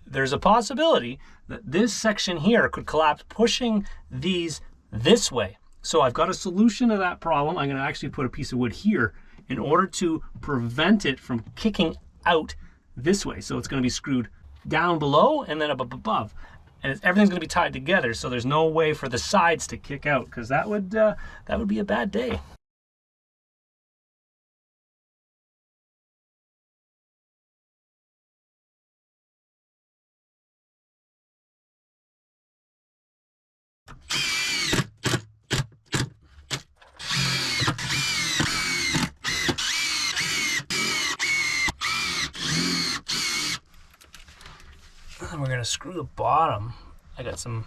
there's a possibility that this section here could collapse, pushing these this way. So I've got a solution to that problem. I'm going to actually put a piece of wood here in order to prevent it from kicking out this way. So it's going to be screwed down below and then up above. And everything's going to be tied together, so there's no way for the sides to kick out, because that would be a bad day. screw the bottom. I got some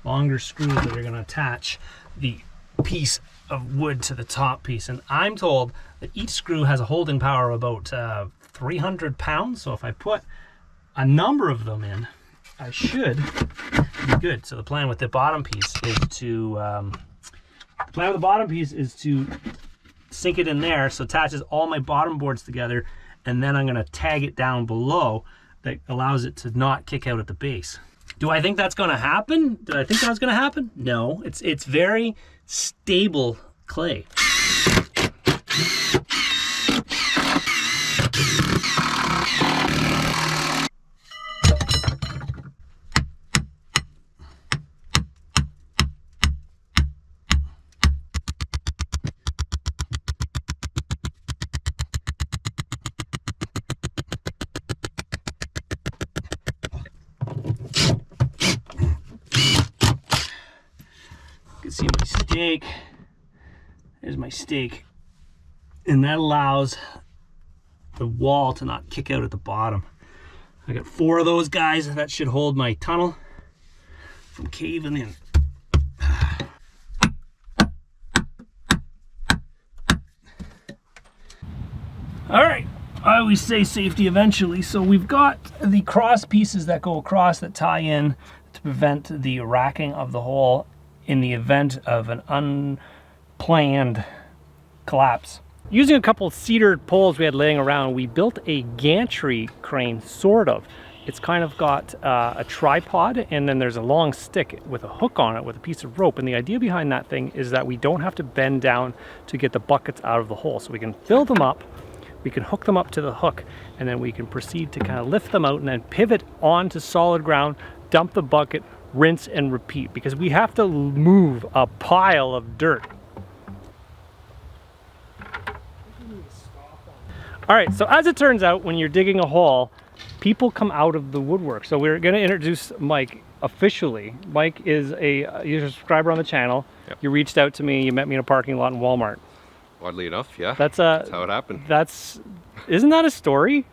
longer screws that are gonna attach the piece of wood to the top piece. And I'm told that each screw has a holding power of about 300 pounds. So if I put a number of them in, I should be good. So the plan with the bottom piece is to sink it in there so it attaches all my bottom boards together, and then I'm going to tag it down below that allows it to not kick out at the base. Do I think that's going to happen? Did I think that was going to happen? No, it's very stable clay. You can see my stake. There's my stake. And that allows the wall to not kick out at the bottom. I got 4 of those guys. That should hold my tunnel from caving in. All right, I always say safety eventually. So we've got the cross pieces that go across that tie in to prevent the racking of the hole in the event of an unplanned collapse. Using a couple of cedar poles we had laying around, we built a gantry crane, sort of. It's kind of got a tripod, and then there's a long stick with a hook on it with a piece of rope. And the idea behind that thing is that we don't have to bend down to get the buckets out of the hole. So we can fill them up, we can hook them up to the hook, and then we can proceed to kind of lift them out and then pivot onto solid ground, dump the bucket, rinse and repeat, because we have to move a pile of dirt. All right, so as it turns out, when you're digging a hole, people come out of the woodwork. So we're going to introduce Mike officially. Mike is you're a subscriber on the channel. Yep. You reached out to me, you met me in a parking lot in Walmart. Oddly enough, yeah. That's how it happened. Isn't that a story?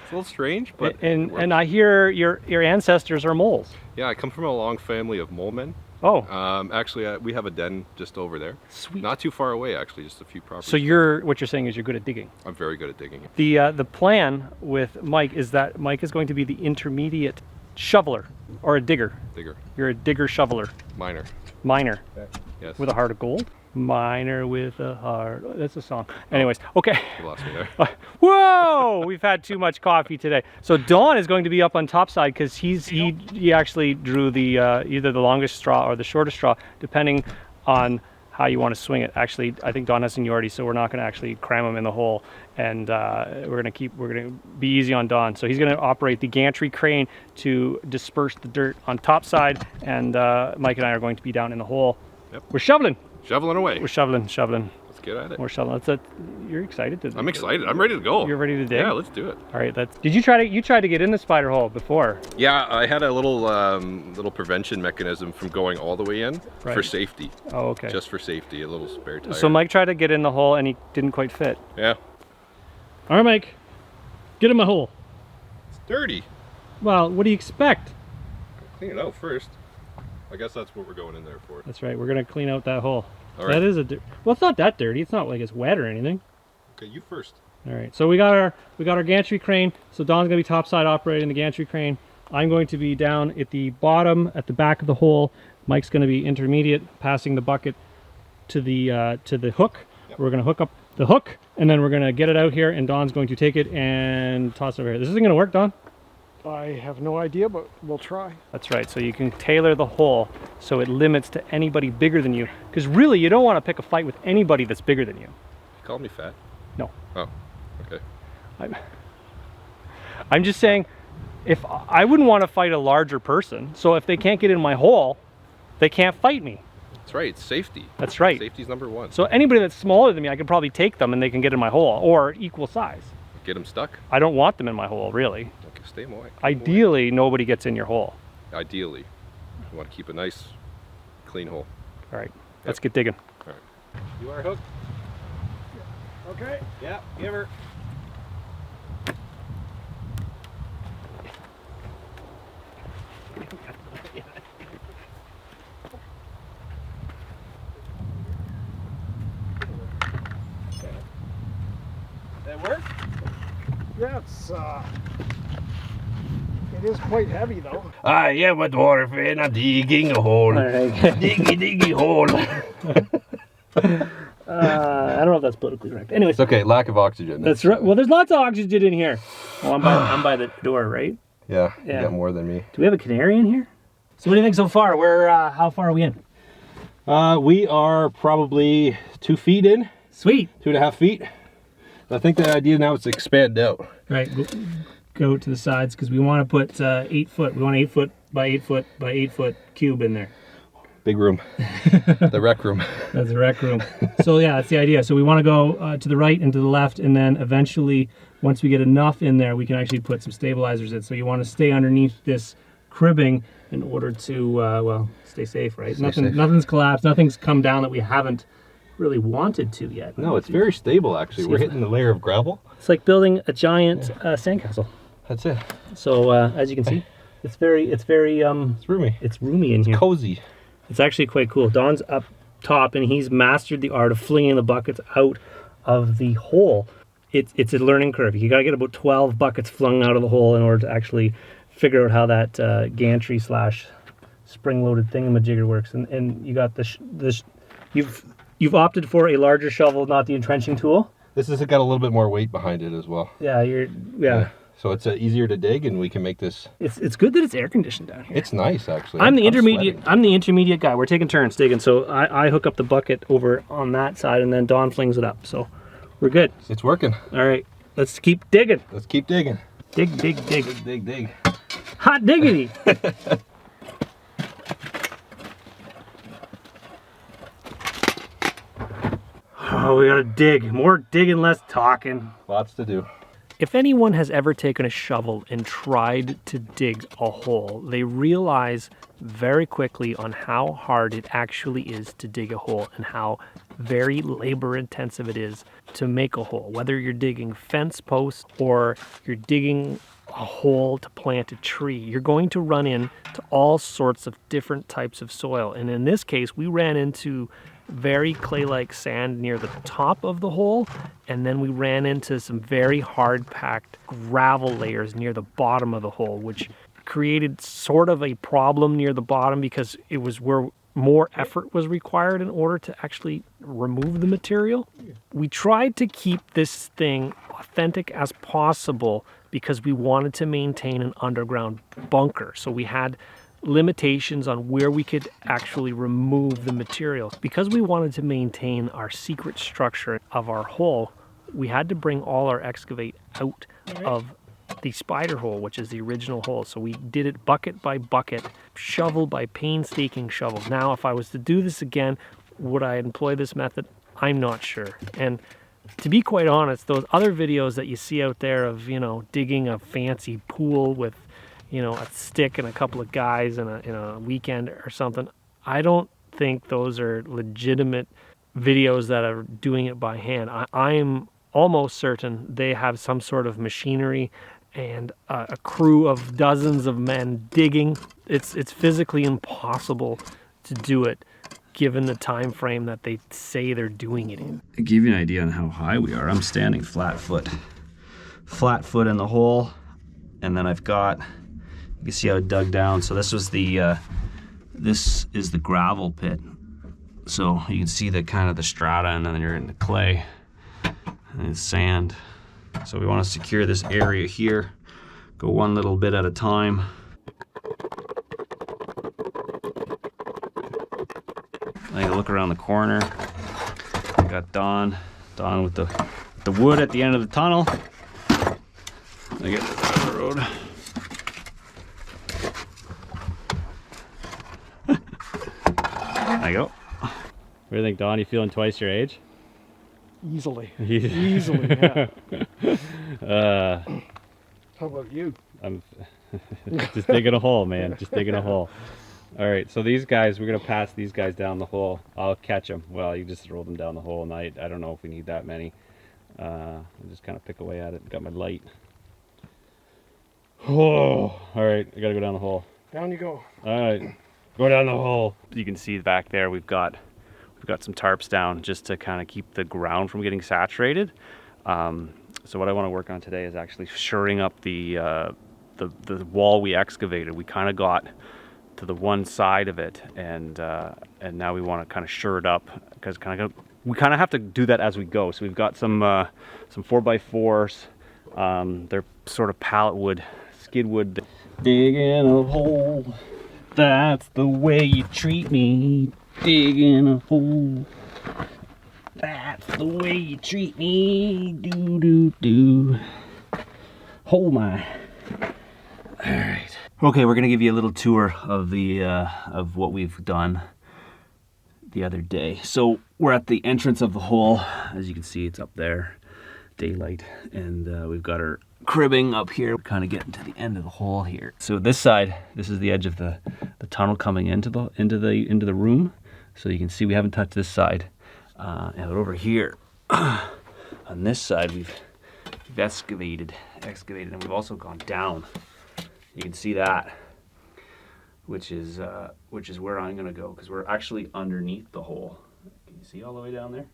It's a little strange, but and I hear your ancestors are moles. Yeah, I come from a long family of mole men. Oh. Actually, we have a den just over there. Sweet. Not too far away, actually, just a few properties. So what you're saying is you're good at digging. I'm very good at digging. The plan with Mike is that Mike is going to be the intermediate shoveler or a digger. Digger. You're a digger shoveler. Miner. Miner. Yes. With a heart of gold. Miner with a heart. That's a song. Anyways, okay. You lost me there. Whoa! We've had too much coffee today. So Don is going to be up on top side because he actually drew the either the longest straw or the shortest straw, depending on how you want to swing it. Actually, I think Don has seniority, so we're not going to actually cram him in the hole, and we're going to be easy on Don. So he's going to operate the gantry crane to disperse the dirt on top side, and Mike and I are going to be down in the hole. Yep. We're shoveling. Shoveling away. We're shoveling. Let's get at it. We're shoveling. You're excited to? I'm excited. I'm ready to go. You're ready to dig? Yeah, let's do it. All right. Did you tried to get in the spider hole before? Yeah, I had a little prevention mechanism from going all the way in for safety. Oh, okay. Just for safety, a little spare tire. So Mike tried to get in the hole and he didn't quite fit. Yeah. All right, Mike. Get in my hole. It's dirty. Well, what do you expect? Clean it out first. I guess that's what we're going in there for. That's right. We're gonna clean out that hole. All right. That is well, it's not that dirty. It's not like it's wet or anything. Okay, you first. All right. So we got our gantry crane. So Don's gonna be topside operating the gantry crane. I'm going to be down at the bottom, at the back of the hole. Mike's gonna be intermediate, passing the bucket to the hook. Yep. We're gonna hook up the hook, and then we're gonna get it out here, and Don's going to take it and toss it over here. This isn't gonna work, Don? I have no idea, but we'll try. That's right. So you can tailor the hole so it limits to anybody bigger than you. Because really, you don't want to pick a fight with anybody that's bigger than you. You called me fat? No. Oh, okay. I'm just saying, if I wouldn't want to fight a larger person, so if they can't get in my hole, they can't fight me. That's right. It's safety. That's right. Safety's number one. So anybody that's smaller than me, I could probably take them and they can get in my hole, or equal size. Get them stuck? I don't want them in my hole, really. Okay, stay away. Ideally, nobody gets in your hole. Ideally. You want to keep a nice, clean hole. All right, let's get digging. All right. You are hooked? Okay. Yeah, give her. Yeah, it is quite heavy though. I am a dwarf and I'm digging a hole. Right. Diggy hole. I don't know if that's politically correct. Anyways. It's okay, lack of oxygen. That's right. Well, there's lots of oxygen in here. Well, I'm by the door, right? Yeah, you got more than me. Do we have a canary in here? So what do you think so far? How far are we in? We are probably 2 feet in. Sweet. 2.5 feet. I think the idea now is to expand out. Right. Go to the sides because we want to put 8 foot. We want 8 foot by 8 foot by 8 foot cube in there. Big room. The rec room. That's the rec room. So yeah, that's the idea. So we want to go to the right and to the left, and then eventually, once we get enough in there, we can actually put some stabilizers in. So you want to stay underneath this cribbing in order to, well, stay safe, right? Nothing's collapsed. Nothing's come down that we haven't really wanted to yet. No, it's very stable actually. We're hitting the layer of gravel. It's like building a giant sandcastle. That's it. So as you can see, it's very it's roomy. It's roomy in here. Cozy. It's actually quite cool. Don's up top and he's mastered the art of flinging the buckets out of the hole. It's a learning curve. You got to get about 12 buckets flung out of the hole in order to actually figure out how that gantry / spring-loaded thingamajigger works. And you got you've opted for a larger shovel, not the entrenching tool. This has got a little bit more weight behind it as well. Yeah, yeah. So it's easier to dig, and we can make this. It's good that it's air conditioned down here. It's nice actually. I'm the intermediate guy. We're taking turns digging. So I hook up the bucket over on that side, and then Don flings it up. So we're good. It's working. All right, let's keep digging. Let's keep digging. Dig, dig, dig. Dig. Hot diggity. Oh, we gotta dig. More digging, less talking. Lots to do. If anyone has ever taken a shovel and tried to dig a hole, they realize very quickly on how hard it actually is to dig a hole and how very labor intensive it is to make a hole. Whether you're digging fence posts or you're digging a hole to plant a tree, you're going to run into all sorts of different types of soil. And in this case, we ran into very clay-like sand near the top of the hole, and then we ran into some very hard-packed gravel layers near the bottom of the hole, which created sort of a problem near the bottom because it was where more effort was required in order to actually remove the material. We tried to keep this thing authentic as possible because we wanted to maintain an underground bunker. So we had limitations on where we could actually remove the material. Because we wanted to maintain our secret structure of our hole, we had to bring all our excavate out of the spider hole, which is the original hole. So we did it bucket by bucket, shovel by painstaking shovel. Now, if I was to do this again, would I employ this method? I'm not sure. And to be quite honest, those other videos that you see out there of, digging a fancy pool with a stick and a couple of guys in a weekend or something, I don't think those are legitimate videos that are doing it by hand. I'm almost certain they have some sort of machinery and a crew of dozens of men digging. It's physically impossible to do it given the time frame that they say they're doing it in. To give you an idea on how high we are, I'm standing flat foot in the hole, and then I've got, you can see how it dug down. So this is the gravel pit. So you can see the kind of the strata, and then you're in the clay and the sand. So we want to secure this area here. Go one little bit at a time. I look around the corner. I got Don with the wood at the end of the tunnel. I get the road. There you go. What do you think, Don? You feeling twice your age? Easily. Easily, yeah. How about you? I'm just digging a hole, man. Just digging a hole. All right, so these guys, we're going to pass these guys down the hole. I'll catch them. Well, you just throw them down the hole, and I don't know if we need that many. I'll just kind of pick away at it. Got my light. Oh, all right, I got to go down the hole. Down you go. All right, go down the hole. You can see back there we've got some tarps down just to kind of keep the ground from getting saturated. So what I want to work on today is actually shoring up the wall we excavated. We kind of got to the one side of it, and now we want to kind of shore it up, because we kind of have to do that as we go. So we've got some 4x4s. They're sort of pallet wood, skid wood. Digging a hole, that's the way you treat me. Digging a hole, that's the way you treat me. Do do do. Oh my. All right. Okay, we're gonna give you a little tour of the of what we've done the other day. So we're at the entrance of the hole. As you can see, it's up there, daylight, and we've got our cribbing up here. We're kind of getting to the end of the hole here. So this side, this is the edge of the tunnel coming into the room. So you can see we haven't touched this side. And over here, on this side, we've excavated, and we've also gone down. You can see that, which is where I'm gonna go, because we're actually underneath the hole. Can you see all the way down there?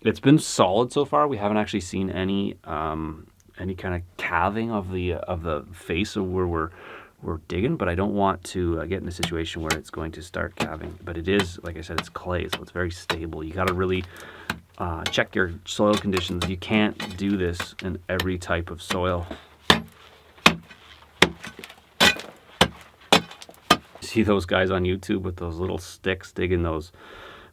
It's been solid so far. We haven't actually seen any kind of calving of the face of where we're digging, but I don't want to get in a situation where it's going to start calving. But it is, like I said, it's clay, so it's very stable. You got to really check your soil conditions. You can't do this in every type of soil. See those guys on YouTube with those little sticks digging those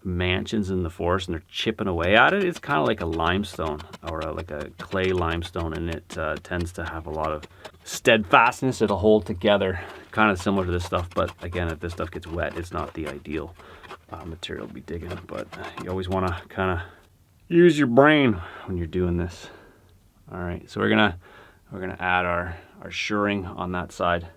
mansions in the forest, and they're chipping away at it? It's kind of like a limestone, or like a clay limestone, and it tends to have a lot of steadfastness. It'll hold together, kind of similar to this stuff, but again, if this stuff gets wet, it's not the ideal material to be digging. But you always want to kind of use your brain when you're doing this. All right, so we're gonna add our shoring on that side.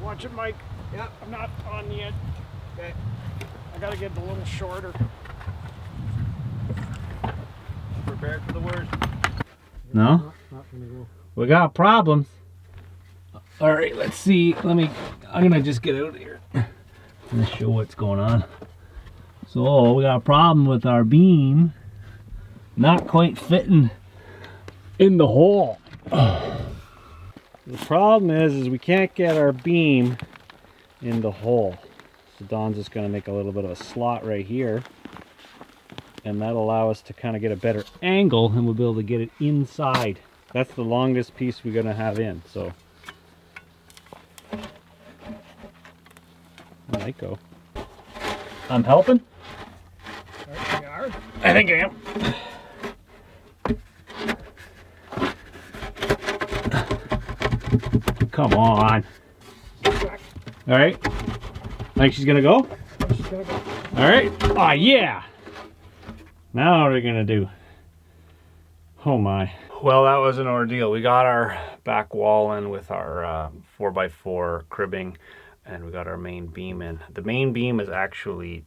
Watch it, Mike. Yep. I'm not on yet. Okay. I gotta get a little shorter. Prepared for the worst. No? Not gonna go. We got problems. All right, let's see. I'm gonna just get out of here. I'm gonna show what's going on. So we got a problem with our beam not quite fitting in the hole. The problem is we can't get our beam in the hole. So Don's just gonna make a little bit of a slot right here, and that'll allow us to kind of get a better angle, and we'll be able to get it inside. That's the longest piece we're gonna have in, so. I might go. I'm helping? I think I am. Come on. All right. Think she's gonna go? She's gonna go. All right. Oh yeah. Now what are we gonna do? Oh my. Well, that was an ordeal. We got our back wall in with our 4x4 cribbing, and we got our main beam in. The main beam is actually,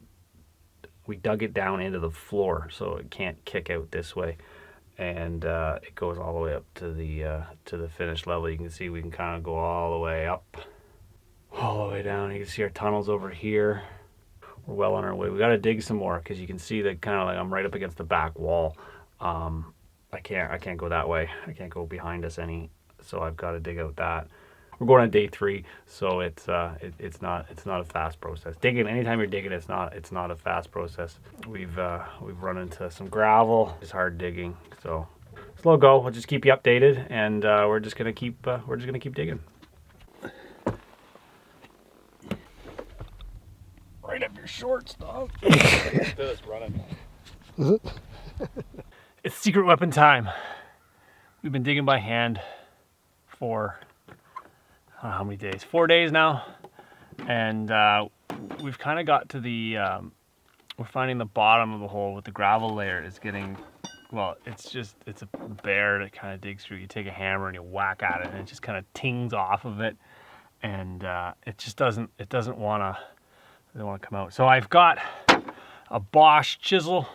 we dug it down into the floor, so it can't kick out this way. And it goes all the way up to the finished level. You can see we can kind of go all the way up, all the way down. You can see our tunnels over here. We're well on our way. We got to dig some more, because you can see that kind of like I'm right up against the back wall. I can't go that way. I can't go behind us any. So I've got to dig out that. We're going on day 3, so it's not a fast process. Digging, anytime you're digging, it's not a fast process. We've run into some gravel. It's hard digging, so slow go. We'll just keep you updated, and we're just gonna keep digging. Right up your shorts, dog. It's running. Is it? It's secret weapon time. We've been digging by hand for I don't know how many days, 4 days now, and we've kind of got to the we're finding the bottom of the hole with the gravel layer is getting, well, it's a bear that kind of digs through. You take a hammer and you whack at it, and it just kind of tings off of it, and it just doesn't want to come out. So I've got a Bosch chisel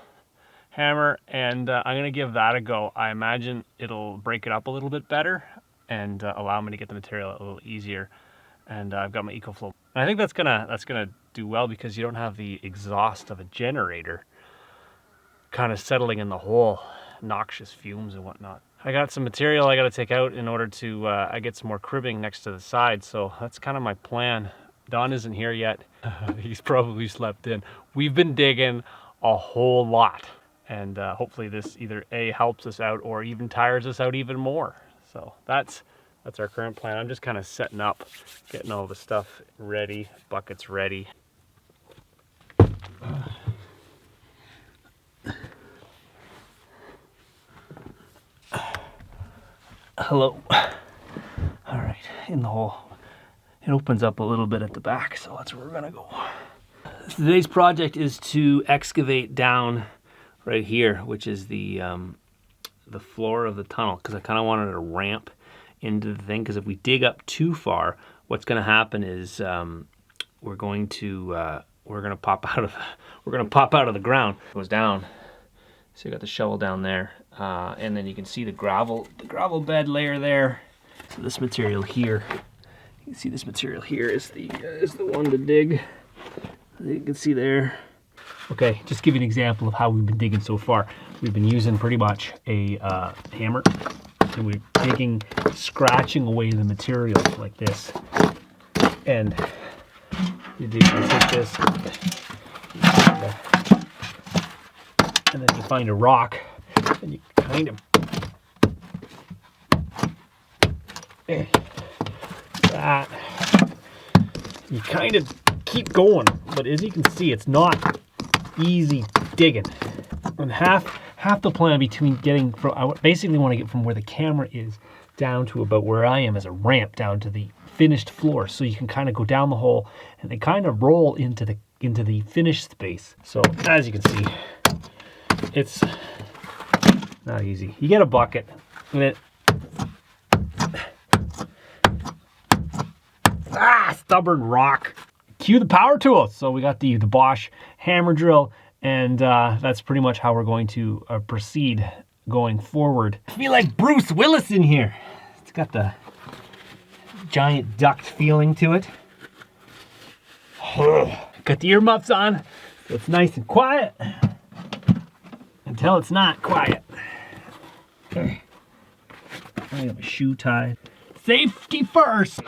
hammer, and I'm gonna give that a go. I imagine it'll break it up a little bit better. and allow me to get the material a little easier. And I've got my EcoFlow. And I think that's gonna do well because you don't have the exhaust of a generator kind of settling in the hole, noxious fumes and whatnot. I got some material I got to take out in order to I get some more cribbing next to the side, so that's kind of my plan. Don isn't here yet. He's probably slept in. We've been digging a whole lot, and hopefully this either A, helps us out or even tires us out even more. So that's our current plan. I'm just kind of setting up, getting all the stuff ready, buckets ready. Hello. All right, in the hole. It opens up a little bit at the back, so that's where we're gonna go. Today's project is to excavate down right here, which is the floor of the tunnel, because I kind of wanted a ramp into the thing. Because if we dig up too far, what's gonna happen is we're gonna pop out of the ground. It goes down. So you got the shovel down there, and then you can see the gravel bed layer there. So this material here, you can see this material here is the one to dig. You can see there. Okay, just give you an example of how we've been digging so far. We've been using pretty much a hammer, and we're digging, scratching away the material like this. And you take this. And then you find a rock, and you kind of that. You kind of keep going, but as you can see, it's not easy digging. And half the plan between getting from, I basically want to get from where the camera is down to about where I am as a ramp down to the finished floor, so you can kind of go down the hole and then kind of roll into the finished space. So as you can see, it's not easy. You get a bucket and it stubborn rock. Cue the power tools. So we got the Bosch hammer drill, and that's pretty much how we're going to proceed going forward. I feel like Bruce Willis in here. It's got the giant duct feeling to it. Got the earmuffs on, so it's nice and quiet until it's not quiet. Okay. I have a shoe tied. Safety first.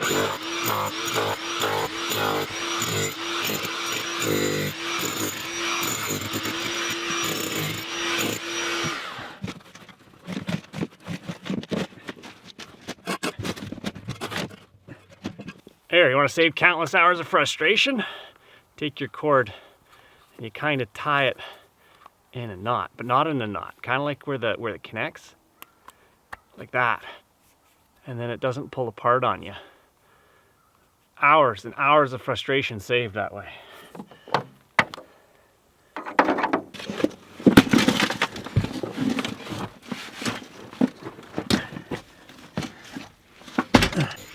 There, you want to save countless hours of frustration? Take your cord and you kind of tie it in a knot, but not in a knot, kind of like where it connects, like that, and then it doesn't pull apart on you. Hours and hours of frustration saved that way.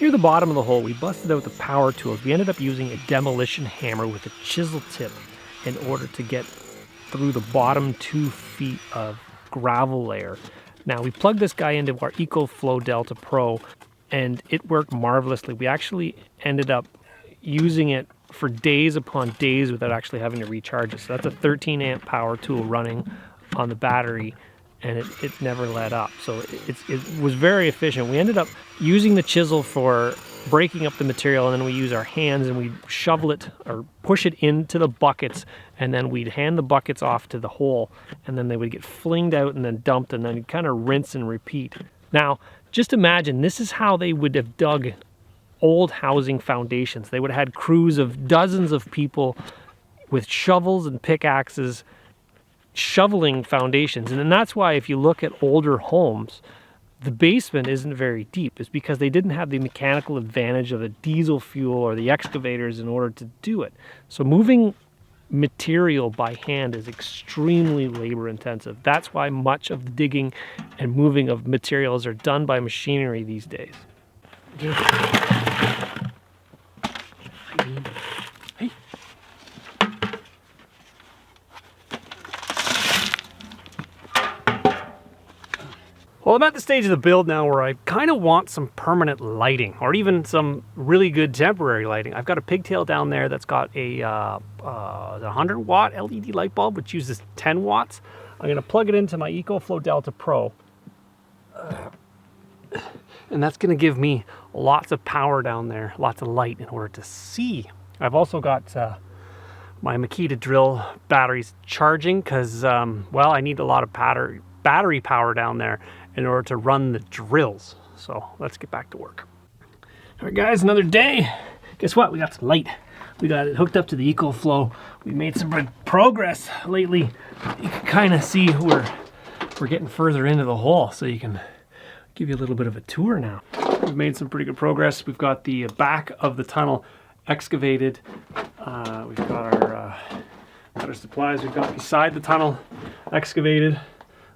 Near the bottom of the hole, we busted out the power tools. We ended up using a demolition hammer with a chisel tip in order to get through the bottom 2 feet of gravel layer. Now, we plugged this guy into our EcoFlow Delta Pro, and it worked marvelously. We actually ended up using it for days upon days without actually having to recharge it. So that's a 13 amp power tool running on the battery, and it never let up. So it was very efficient. We ended up using the chisel for breaking up the material, and then we use our hands and we shovel it or push it into the buckets, and then we'd hand the buckets off to the hole, and then they would get flinged out and then dumped, and then you'd kind of rinse and repeat. Now, just imagine this is how they would have dug old housing foundations. They would have had crews of dozens of people with shovels and pickaxes shoveling foundations. And then that's why if you look at older homes, the basement isn't very deep. It's because they didn't have the mechanical advantage of the diesel fuel or the excavators in order to do it. So moving material by hand is extremely labor intensive. That's why much of the digging and moving of materials are done by machinery these days. Hey. Well, I'm at the stage of the build now where I kind of want some permanent lighting, or even some really good temporary lighting. I've got a pigtail down there that's got a 100 watt LED light bulb, which uses 10 watts. I'm going to plug it into my EcoFlow Delta Pro. And that's going to give me lots of power down there, lots of light in order to see. I've also got my Makita drill batteries charging because, well, I need a lot of battery power down there in order to run the drills. So let's get back to work. All right, guys, another day. Guess what? We got some light. We got it hooked up to the EcoFlow. We made some good progress lately. You can kind of see we're getting further into the hole, so you can give you a little bit of a tour now. We've made some pretty good progress. We've got the back of the tunnel excavated. We've got our supplies. We've got beside the tunnel excavated.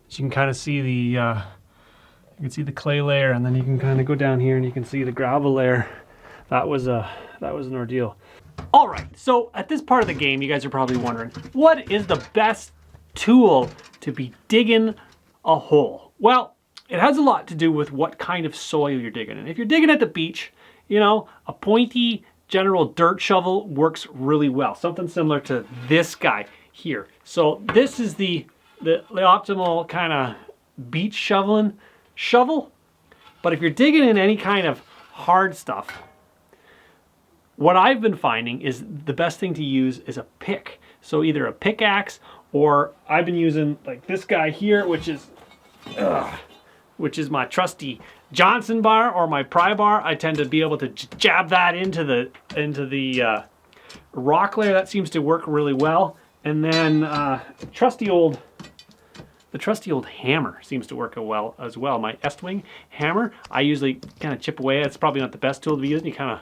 So you can kind of see the clay layer, and then you can kind of go down here and you can see the gravel layer. That was an ordeal. All right, so at this part of the game, you guys are probably wondering, what is the best tool to be digging a hole? Well, it has a lot to do with what kind of soil you're digging in. If you're digging at the beach, you know, a pointy general dirt shovel works really well. Something similar to this guy here. So this is the optimal kind of beach shovel. But if you're digging in any kind of hard stuff, what I've been finding is the best thing to use is a pick. So either a pickaxe, or I've been using like this guy here, which is my trusty Johnson bar or my pry bar. I tend to be able to jab that into the rock layer. That seems to work really well. And then the trusty old hammer seems to work well as well. My Estwing hammer, I usually kind of chip away. It's probably not the best tool to be using. You kind of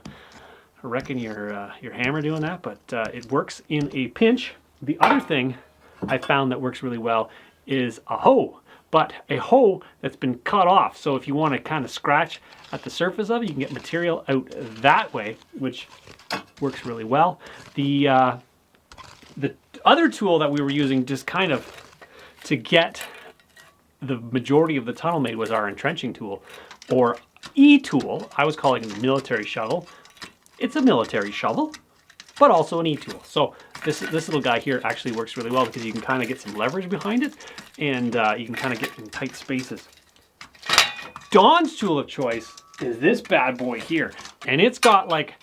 reckon your hammer doing that, but it works in a pinch. The other thing I found that works really well is a hoe, but a hoe that's been cut off. So if you want to kind of scratch at the surface of it, you can get material out that way, which works really well. The other tool that we were using just kind of to get the majority of the tunnel made was our entrenching tool, or E-tool. I was calling it a military shovel. It's a military shovel, but also an E-tool. So this little guy here actually works really well because you can kind of get some leverage behind it, and you can kind of get in tight spaces. Dawn's tool of choice is this bad boy here, and it's got like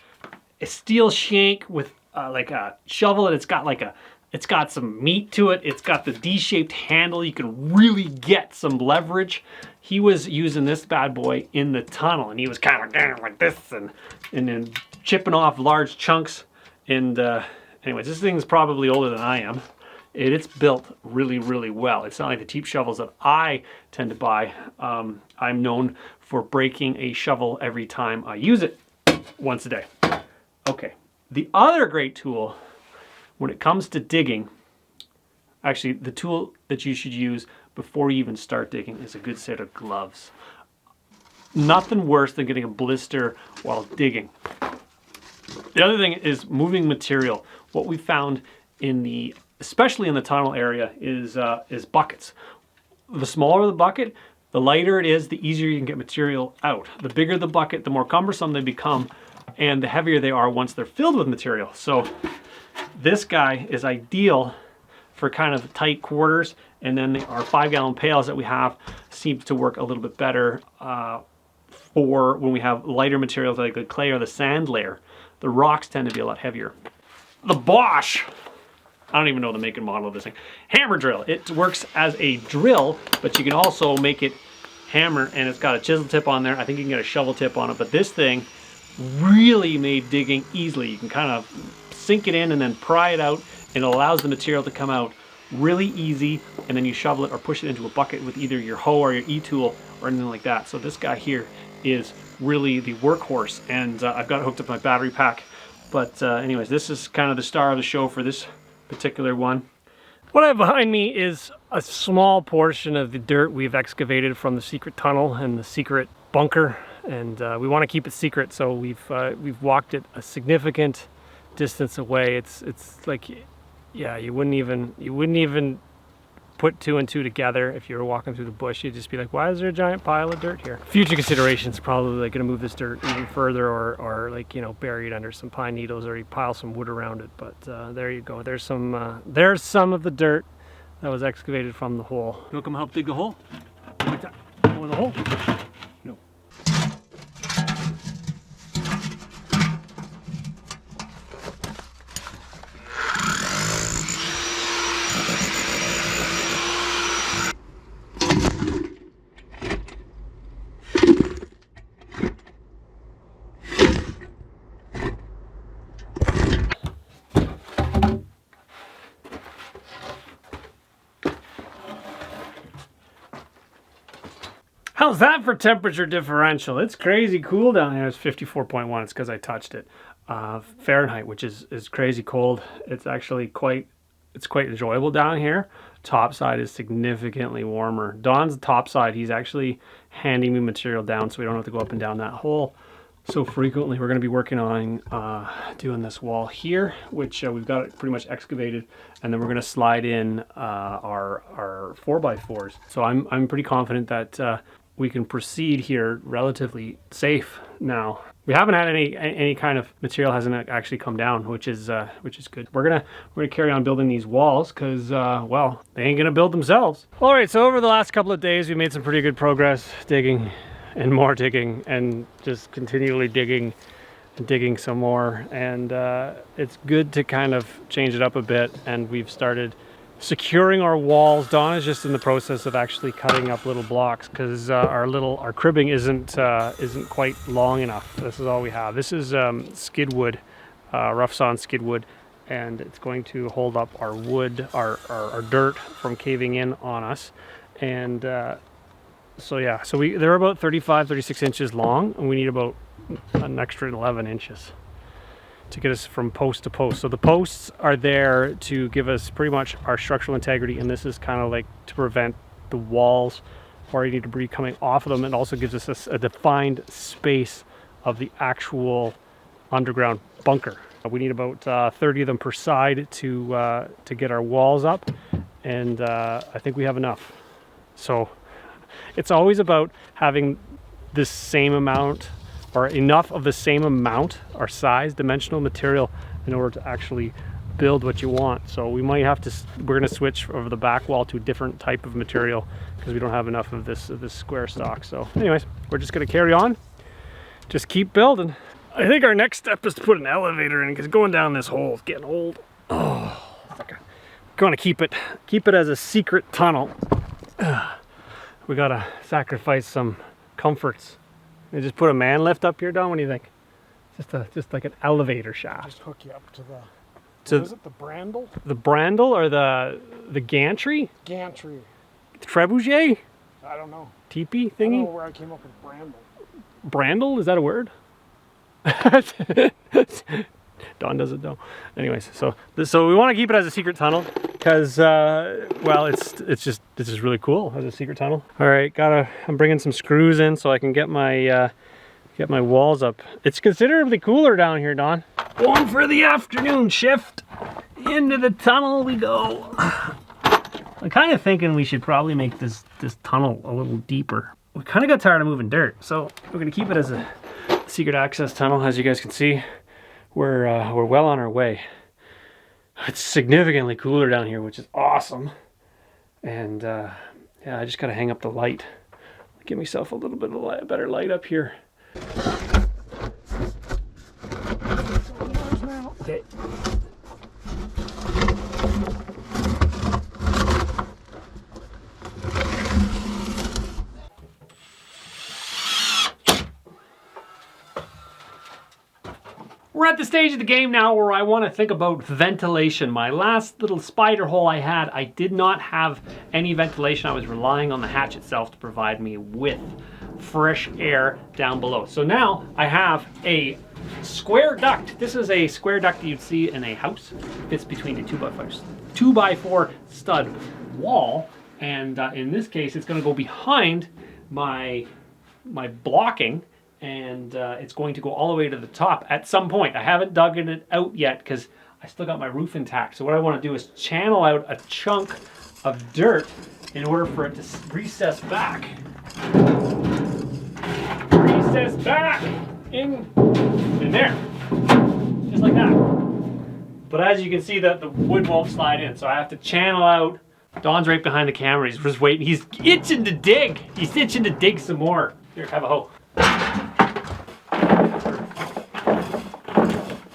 a steel shank with like a shovel, and it's got some meat to it. It's got the D-shaped handle. You can really get some leverage. He was using this bad boy in the tunnel, and he was kind of down like this and then chipping off large chunks. And anyways, this thing's probably older than I am. It's built really, really well. It's not like the cheap shovels that I tend to buy. I'm known for breaking a shovel every time I use it, once a day. Okay, the other great tool when it comes to digging, actually the tool that you should use before you even start digging is a good set of gloves. Nothing worse than getting a blister while digging. The other thing is moving material. What we found especially in the tunnel area is buckets. The smaller the bucket, the lighter it is, the easier you can get material out. The bigger the bucket, the more cumbersome they become, and the heavier they are once they're filled with material. So this guy is ideal for kind of tight quarters, and then our 5-gallon pails that we have seems to work a little bit better for when we have lighter materials like the clay or the sand layer. The rocks tend to be a lot heavier. The Bosch, I don't even know the make and model of this thing, hammer drill. It works as a drill, but you can also make it hammer, and it's got a chisel tip on there. I think you can get a shovel tip on it, but this thing really made digging easily. You can kind of sink it in and then pry it out, and it allows the material to come out really easy, and then you shovel it or push it into a bucket with either your hoe or your E-tool or anything like that. So this guy here is really the workhorse, and I've got it hooked up to my battery pack. But anyways, this is kind of the star of the show for this particular one. What I have behind me is a small portion of the dirt we've excavated from the secret tunnel and the secret bunker, and we want to keep it secret, so we've walked it a significant distance away. It's like, yeah, you wouldn't even put two and two together. If you were walking through the bush, you'd just be like, why is there a giant pile of dirt here? Future considerations, probably like gonna move this dirt even further, or like, you know, bury it under some pine needles, or you pile some wood around it. But there you go. There's some of the dirt that was excavated from the hole. You wanna come help dig the hole? Like that. Go in the hole? No. How's that for temperature differential? It's crazy cool down here. It's 54.1. It's because I touched it. Fahrenheit, which is crazy cold. It's actually quite enjoyable down here. Top side is significantly warmer. Don's top side, he's actually handing me material down so we don't have to go up and down that hole so frequently. We're going to be working on doing this wall here, which we've got it pretty much excavated, and then we're going to slide in our 4x4s. So I'm pretty confident that we can proceed here relatively safe now. We haven't had any kind of material hasn't actually come down, which is good. We're gonna carry on building these walls because well, they ain't gonna build themselves. All right, so over the last couple of days, we made some pretty good progress digging and more digging and just continually digging and digging some more. And it's good to kind of change it up a bit. And we've started securing our walls. Dawn is just in the process of actually cutting up little blocks because our cribbing isn't quite long enough. This is all we have. This is skid wood, rough sawn skid wood, and it's going to hold up our wood, our dirt from caving in on us. And so yeah, so they're about 36 inches long, and we need about an extra 11 inches to get us from post to post. So the posts are there to give us pretty much our structural integrity, and this is kind of like to prevent the walls or any debris coming off of them. It also gives us a defined space of the actual underground bunker. We need about 30 of them per side to get our walls up, and I think we have enough. So it's always about having the same amount or enough of the same amount or size, dimensional material in order to actually build what you want. So we might have to, we're gonna switch over the back wall to a different type of material because we don't have enough of this square stock. So anyways, we're just gonna carry on, just keep building. I think our next step is to put an elevator in because going down this hole is getting old. Oh, okay. Gonna keep it as a secret tunnel. We gotta sacrifice some comforts. They just put a man lift up here, Don. What do you think? Just like an elevator shaft. Just hook you up to the. What is it? The brandle? The brandle or the gantry? Gantry. Trebuchet? I don't know. Teepee thingy? I don't know where I came up with brandle. Brandle? Is that a word? Don doesn't know. Anyways, so we want to keep it as a secret tunnel because well, this is really cool as a secret tunnel. All right, I'm bringing some screws in so I can get my walls up. It's considerably cooler down here, Don. Going for the afternoon shift. Into the tunnel we go. I'm kind of thinking we should probably make this tunnel a little deeper. We kind of got tired of moving dirt, so we're gonna keep it as a secret access tunnel. As you guys can see, we're well on our way. It's significantly cooler down here, which is awesome. And yeah, I just gotta hang up the light. Give myself a little bit of a better light up here. Okay. We're at the stage of the game now where I want to think about ventilation. My last little spider hole I had, I did not have any ventilation. I was relying on the hatch itself to provide me with fresh air down below. So now I have a square duct. This is a square duct that you'd see in a house. It fits between a 2x4 stud wall. And in this case, it's going to go behind my blocking. And it's going to go all the way to the top at some point. I haven't dug it out yet because I still got my roof intact. So what I want to do is channel out a chunk of dirt in order for it to recess back. Recess back in there, just like that. But as you can see, that the wood won't slide in, so I have to channel out. Don's right behind the camera. He's just waiting. He's itching to dig. He's itching to dig some more. Here, have a hoe.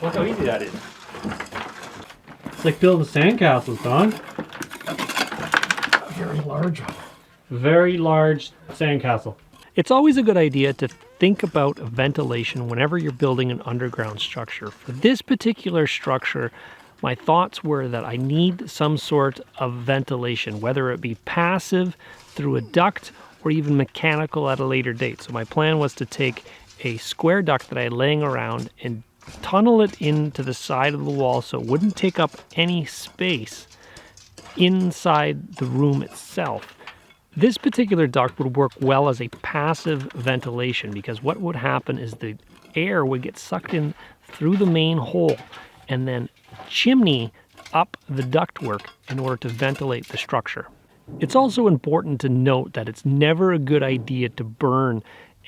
Look how easy that is. It's like building sandcastles, Don. Very large. Very large sandcastle. It's always a good idea to think about ventilation whenever you're building an underground structure. For this particular structure, my thoughts were that I need some sort of ventilation, whether it be passive through a duct or even mechanical at a later date. So my plan was to take a square duct that I had laying around and tunnel it into the side of the wall so it wouldn't take up any space inside the room itself. This particular duct would work well as a passive ventilation because what would happen is the air would get sucked in through the main hole and then chimney up the ductwork in order to ventilate the structure. It's also important to note that it's never a good idea to burn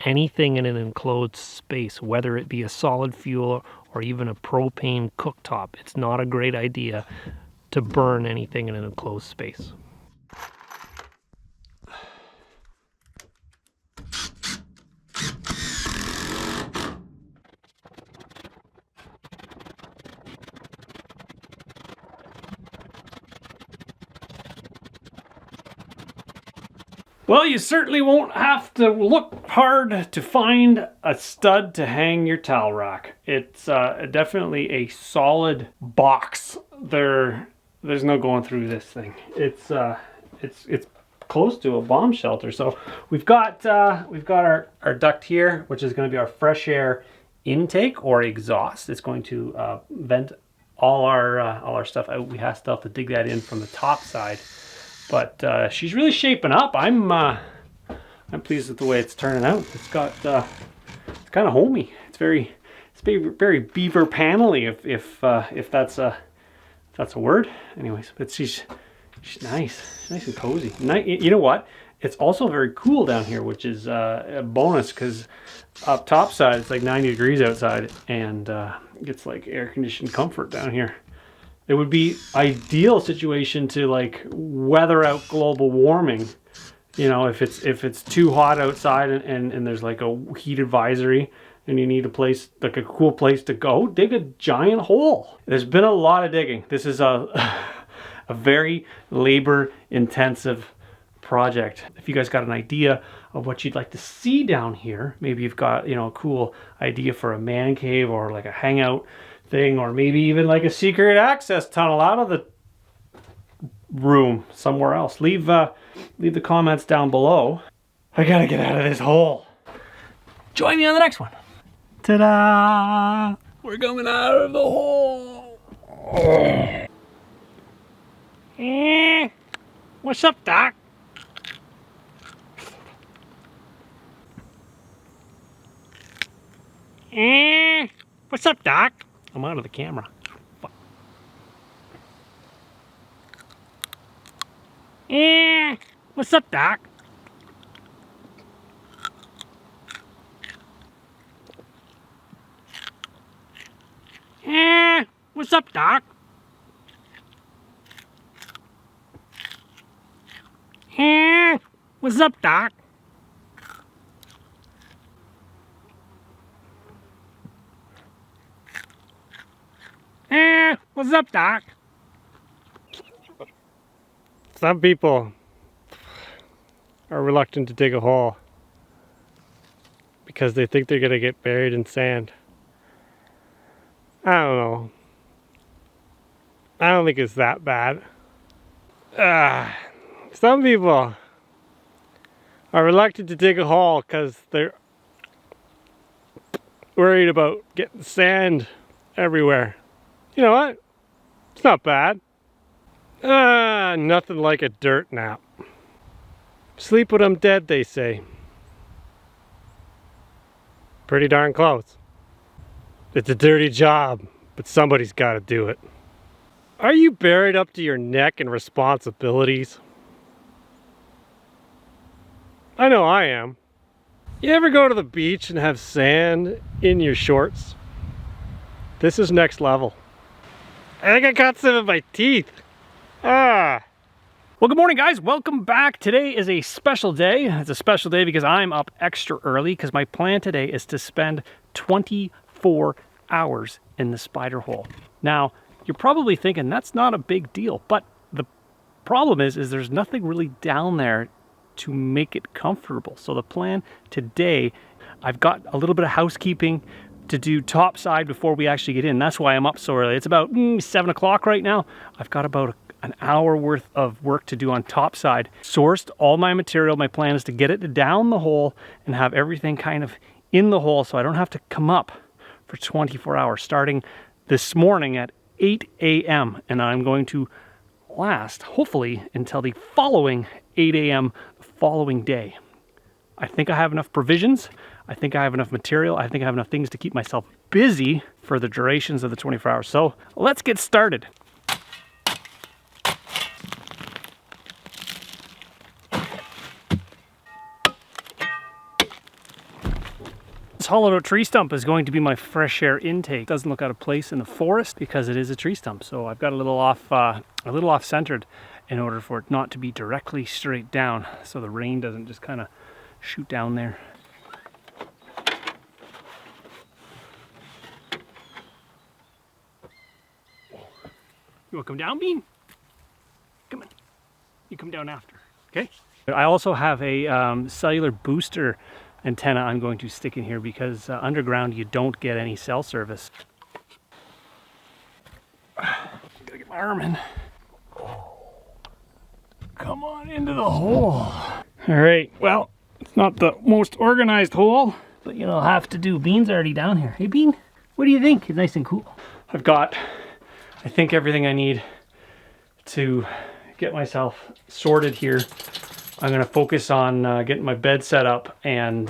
anything in an enclosed space, whether it be a solid fuel or even a propane cooktop. It's not a great idea to burn anything in an enclosed space. Well, you certainly won't have to look hard to find a stud to hang your towel rack. It's definitely a solid box. There's no going through this thing. It's close to a bomb shelter. So we've got our duct here, which is going to be our fresh air intake or exhaust. It's going to vent all our stuff out. We have to dig that in from the top side. But she's really shaping up. I'm pleased with the way it's turning out. It's got it's kind of homey. It's very beaver panely if that's a word. Anyways, but she's nice. She's nice and cozy. You know what? It's also very cool down here, which is a bonus because up top side it's like 90 degrees outside and it's like air conditioned comfort down here. It would be ideal situation to like weather out global warming. You know, if it's too hot outside and there's like a heat advisory and you need a place, like a cool place to go, dig a giant hole. There's been a lot of digging. This is a very labor intensive project. If you guys got an idea of what you'd like to see down here, maybe you've got, you know, a cool idea for a man cave or like a hangout thing, or maybe even like a secret access tunnel out of the room somewhere else. Leave the comments down below. I gotta get out of this hole. Join me on the next one. Ta-da! We're coming out of the hole. What's up, Doc? What's up, Doc? I'm out of the camera. Fuck. What's up, Doc? What's up, Doc? What's up, Doc? What's up, Doc? Some people are reluctant to dig a hole because they think they're gonna get buried in sand. I don't know. I don't think it's that bad. Some people are reluctant to dig a hole because they're worried about getting sand everywhere. You know what? It's not bad. Nothing like a dirt nap. Sleep when I'm dead, they say. Pretty darn close. It's a dirty job, but somebody's got to do it. Are you buried up to your neck in responsibilities? I know I am. You ever go to the beach and have sand in your shorts? This is next level. I think I got some in my teeth. Ah. Well, good morning, guys. Welcome back. Today is a special day. It's a special day because I'm up extra early because my plan today is to spend 24 hours in the spider hole. Now, you're probably thinking that's not a big deal, but the problem is there's nothing really down there to make it comfortable. So the plan today, I've got a little bit of housekeeping to do topside before we actually get in. That's why I'm up so early. It's about 7 o'clock right now. I've got about an hour worth of work to do on topside. Sourced all my material. My plan is to get it down the hole and have everything kind of in the hole so I don't have to come up for 24 hours, starting this morning at 8 a.m. And I'm going to last, hopefully, until the following 8 a.m. the following day. I think I have enough provisions. I think I have enough material. I think I have enough things to keep myself busy for the durations of the 24 hours. So let's get started. This hollowed out tree stump is going to be my fresh air intake. It doesn't look out of place in the forest because it is a tree stump. So I've got a little off centered in order for it not to be directly straight down, so the rain doesn't just kind of shoot down there. You want to come down, Bean? Come on. You come down after, okay? I also have a cellular booster antenna I'm going to stick in here because underground you don't get any cell service. Gotta get my arm in. Come on into the hole. All right, well, it's not the most organized hole, but you know, I'll have to do. Bean's already down here. Hey, Bean, what do you think? It's nice and cool. I've got, I think, everything I need to get myself sorted here. I'm gonna focus on getting my bed set up and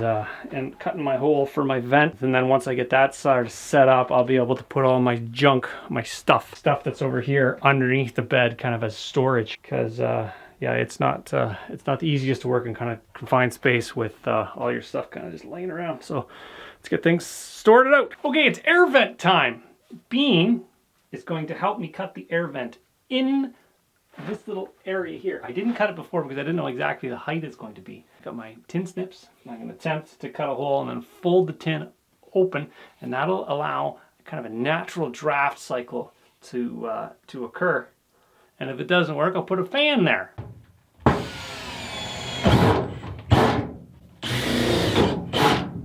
cutting my hole for my vent. And then once I get that set up, I'll be able to put all my junk, my stuff that's over here underneath the bed, kind of as storage. Because yeah, it's not the easiest to work in kind of confined space with all your stuff kind of just laying around. So let's get things sorted out. Okay, it's air vent time. Bean is going to help me cut the air vent in this little area here. I didn't cut it before because I didn't know exactly the height it's going to be. Got my tin snips. I'm going to attempt to cut a hole and then fold the tin open, and that'll allow kind of a natural draft cycle to occur. And if it doesn't work, I'll put a fan there.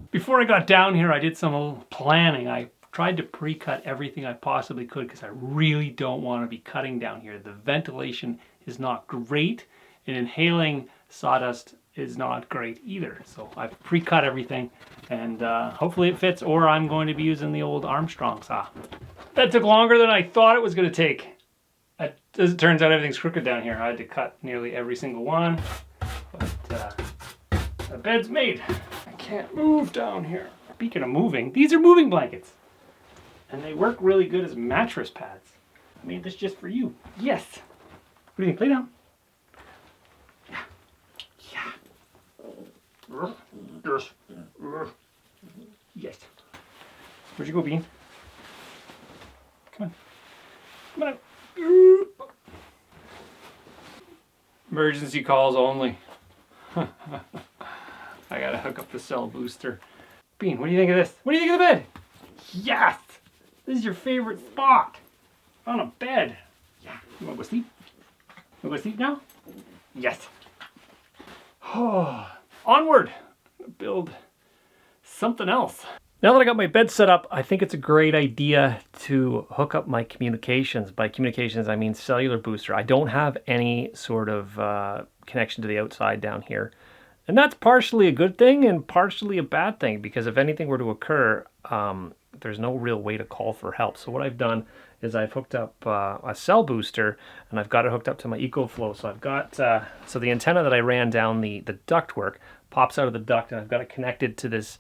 Before I got down here, I did some little planning. I tried to pre-cut everything I possibly could because I really don't want to be cutting down here. The ventilation is not great, and inhaling sawdust is not great either. So I've pre-cut everything, and hopefully it fits, or I'm going to be using the old Armstrong saw. That took longer than I thought it was going to take. As it turns out, everything's crooked down here. I had to cut nearly every single one, but the bed's made. I can't move down here. Speaking of moving, these are moving blankets. And they work really good as mattress pads. I made this just for you. Yes. What do you think? Lay down. Yeah. Yeah. Yes. Where'd you go, Bean? Come on. Come on out. Emergency calls only. I gotta hook up the cell booster. Bean, what do you think of this? What do you think of the bed? Yes! This is your favorite spot. On a bed. Yeah. You wanna go sleep? You wanna go sleep now? Yes. Oh. Onward. Build something else. Now that I got my bed set up, I think it's a great idea to hook up my communications. By communications, I mean cellular booster. I don't have any sort of connection to the outside down here. And that's partially a good thing and partially a bad thing, because if anything were to occur, there's no real way to call for help. So what I've done is I've hooked up a cell booster, and I've got it hooked up to my EcoFlow. So I've got, so the antenna that I ran down the ductwork pops out of the duct, and I've got it connected to this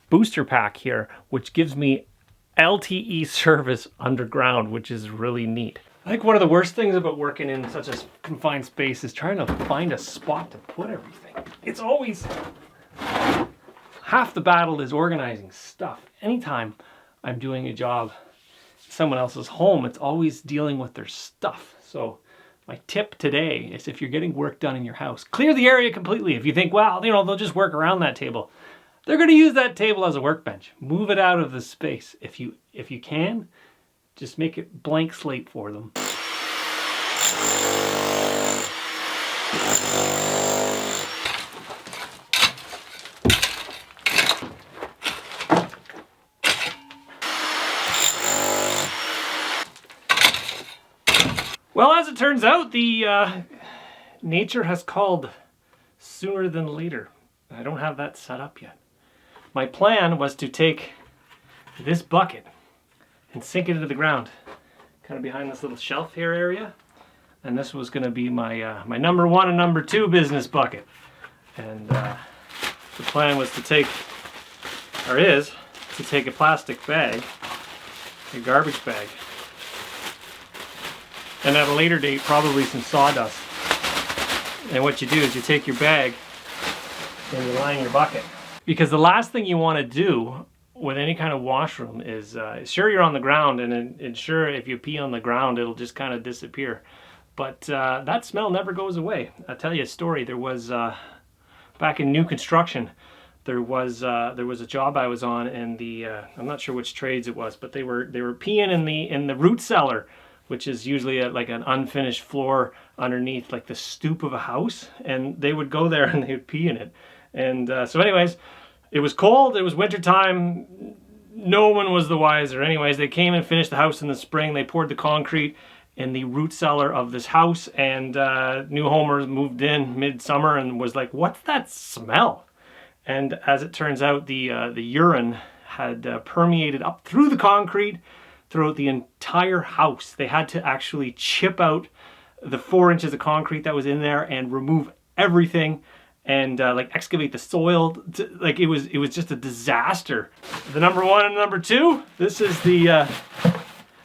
booster pack here, which gives me LTE service underground, which is really neat. I think one of the worst things about working in such a confined space is trying to find a spot to put everything. It's always, half the battle is organizing stuff. Anytime I'm doing a job in someone else's home, it's always dealing with their stuff. So my tip today is, if you're getting work done in your house, clear the area completely. If you think, well, you know, they'll just work around that table, they're going to use that table as a workbench. Move it out of the space. If you can, just make it blank slate for them. Well, as it turns out, the nature has called sooner than later. I don't have that set up yet. My plan was to take this bucket and sink it into the ground, kind of behind this little shelf here area. And this was going to be my my number 1 and number 2 business bucket. And the plan was to take, or is, to take a plastic bag, a garbage bag, and at a later date, probably some sawdust. And what you do is you take your bag and you line your bucket. Because the last thing you want to do with any kind of washroom is, sure, you're on the ground, and sure, if you pee on the ground, it'll just kind of disappear. But that smell never goes away. I'll tell you a story. There was, back in new construction, there was a job I was on, and I'm not sure which trades it was, but they were peeing in the root cellar, which is usually like an unfinished floor underneath like the stoop of a house, and they would go there and they would pee in it. And so anyways, it was cold, it was winter time, no one was the wiser. Anyways, they came and finished the house in the spring. They poured the concrete in the root cellar of this house, and new homers moved in midsummer and was like, what's that smell? And as it turns out, the urine had permeated up through the concrete throughout the entire house. They had to actually chip out the 4 inches of concrete that was in there and remove everything, and like excavate the soil. Like it was just a disaster. The number 1 and number 2, this is the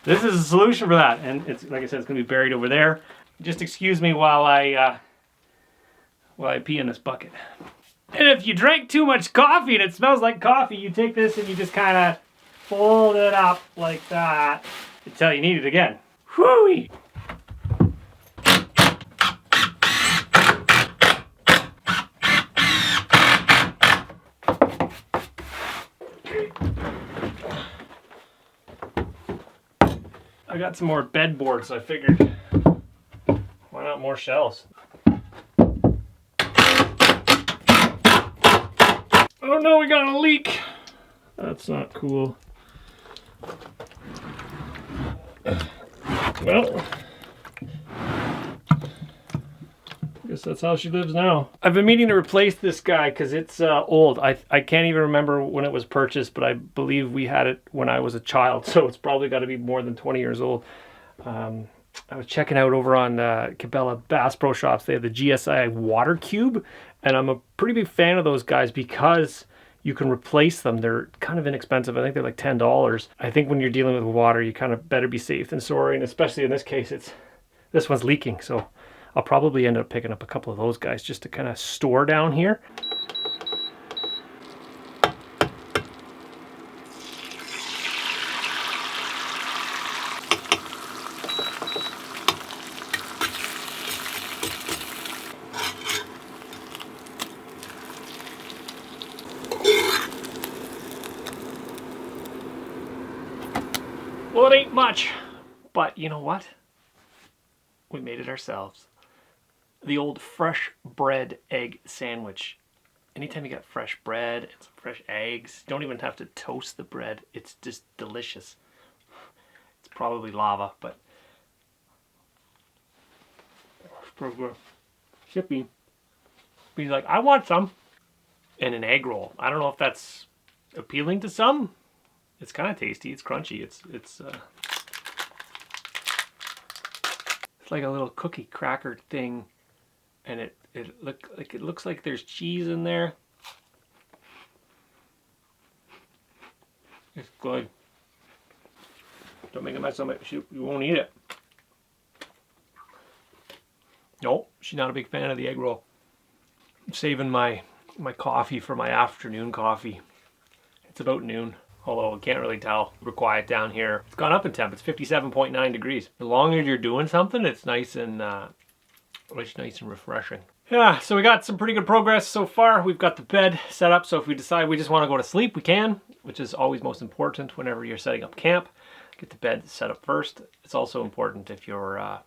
solution for that. And it's, like I said, it's gonna be buried over there. Just excuse me while I pee in this bucket. And if you drank too much coffee and it smells like coffee, you take this and you just kind of fold it up like that until you need it again. Whoo-wee! I got some more bed boards, so I figured, why not more shelves? Oh no, we got a leak! That's not cool. Well, I guess that's how she lives now. I've been meaning to replace this guy because it's old. I can't even remember when it was purchased, but I believe we had it when I was a child, so it's probably got to be more than 20 years old. I was checking out over on Cabela Bass Pro Shops. They have the GSI Water Cube, and I'm a pretty big fan of those guys because you can replace them. They're kind of inexpensive. I think they're like $10. I think when you're dealing with water, you kind of better be safe than sorry, and especially in this case, this one's leaking, so I'll probably end up picking up a couple of those guys just to kind of store down here. Well, it ain't much, but you know what? We made it ourselves. The old fresh bread egg sandwich. Anytime you got fresh bread and some fresh eggs, you don't even have to toast the bread. It's just delicious. It's probably lava, but it's pretty good. Shippy. He's like, I want some. And an egg roll. I don't know if that's appealing to some. It's kind of tasty. It's crunchy. It's like a little cookie cracker thing, and it looks like there's cheese in there. It's good. Don't make a mess of it. You won't eat it. Nope, she's not a big fan of the egg roll. I'm saving my coffee for my afternoon coffee. It's about noon, although I can't really tell. We're quiet down here. It's gone up in temp. It's 57.9 degrees. The longer you're doing something, it's nice and refreshing. Yeah, so we got some pretty good progress so far. We've got the bed set up, so if we decide we just want to go to sleep, we can, which is always most important whenever you're setting up camp. Get the bed set up first. It's also important if you're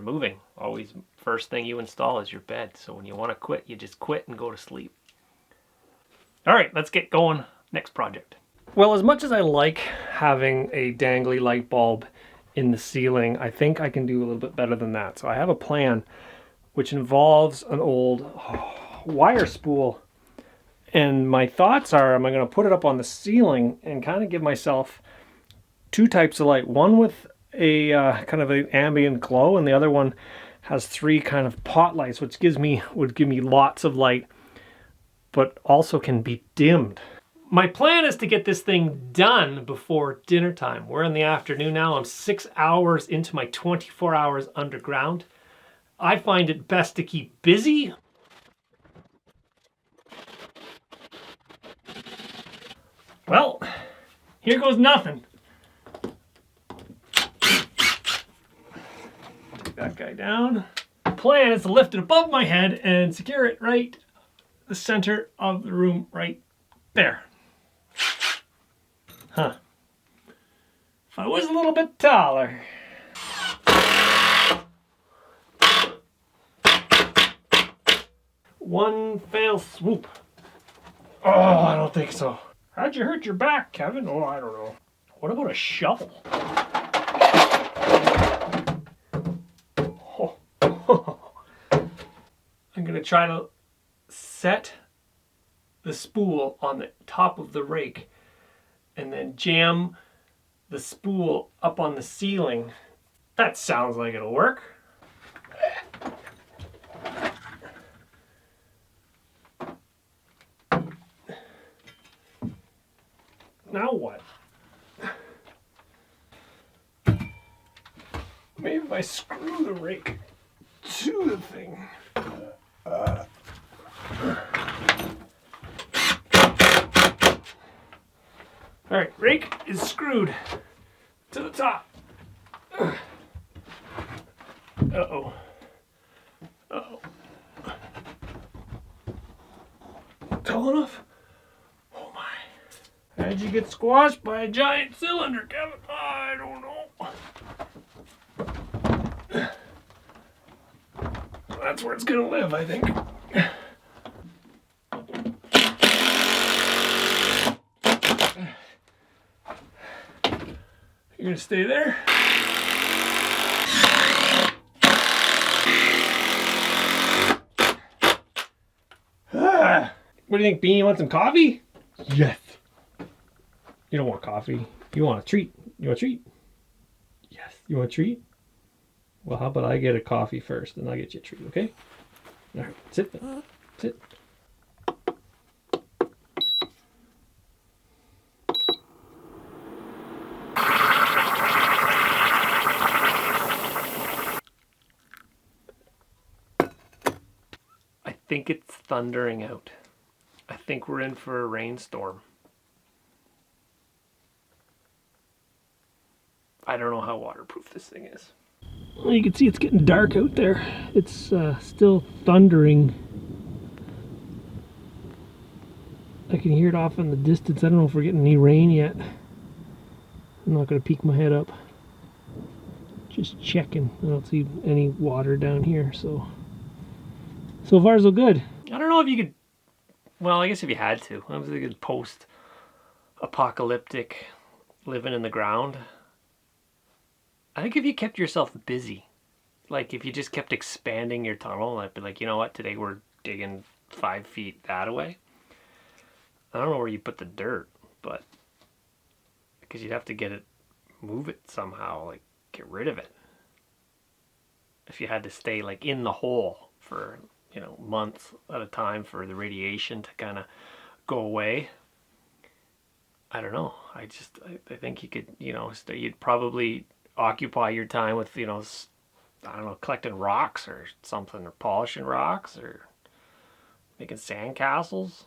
moving. Always first thing you install is your bed. So when you want to quit, you just quit and go to sleep. All right, let's get going. Next project. Well, as much as I like having a dangly light bulb in the ceiling, I think I can do a little bit better than that. So I have a plan which involves an old wire spool. And my thoughts are, am I going to put it up on the ceiling and kind of give myself two types of light. One with a kind of an ambient glow, and the other one has three kind of pot lights, which would give me lots of light, but also can be dimmed. My plan is to get this thing done before dinner time. We're in the afternoon now. I'm 6 hours into my 24 hours underground. I find it best to keep busy. Well, here goes nothing. Take that guy down. The plan is to lift it above my head and secure it right the center of the room right there. Huh. If I was a little bit taller. One fell swoop. Oh, I don't think so. How'd you hurt your back, Kevin? Oh, I don't know. What about a shovel? Oh. I'm gonna try to set the spool on the top of the rake and then jam the spool up on the ceiling. That sounds like it'll work. Now what? Maybe if I screw the rake to the thing. All right, rake is screwed to the top. Uh-oh. Uh-oh. Tall enough? Oh my. How'd you get squashed by a giant cylinder, Kevin? I don't know. That's where it's gonna live, I think. You're gonna stay there? What do you think, Bean? You want some coffee? Yes. You don't want coffee. You want a treat. You want a treat? Yes. You want a treat? Well, how about I get a coffee first, and I'll get you a treat, okay? All right, sit. Sit. I think it's thundering out. I think we're in for a rainstorm. I don't know how waterproof this thing is. Well, you can see it's getting dark out there. It's still thundering. I can hear it off in the distance. I don't know if we're getting any rain yet. I'm not going to peek my head up. Just checking. I don't see any water down here, so far so good. I don't know if you could, well, I guess if you had to. I was thinking post-apocalyptic living in the ground. I think if you kept yourself busy, like if you just kept expanding your tunnel, I'd be like, you know what, today we're digging 5 feet that away. I don't know where you put the dirt, but because you'd have to move it somehow, like get rid of it. If you had to stay like in the hole for, months at a time for the radiation to kind of go away. I don't know. I think you could, you'd probably occupy your time with, I don't know, collecting rocks or something, or polishing rocks, or making sandcastles.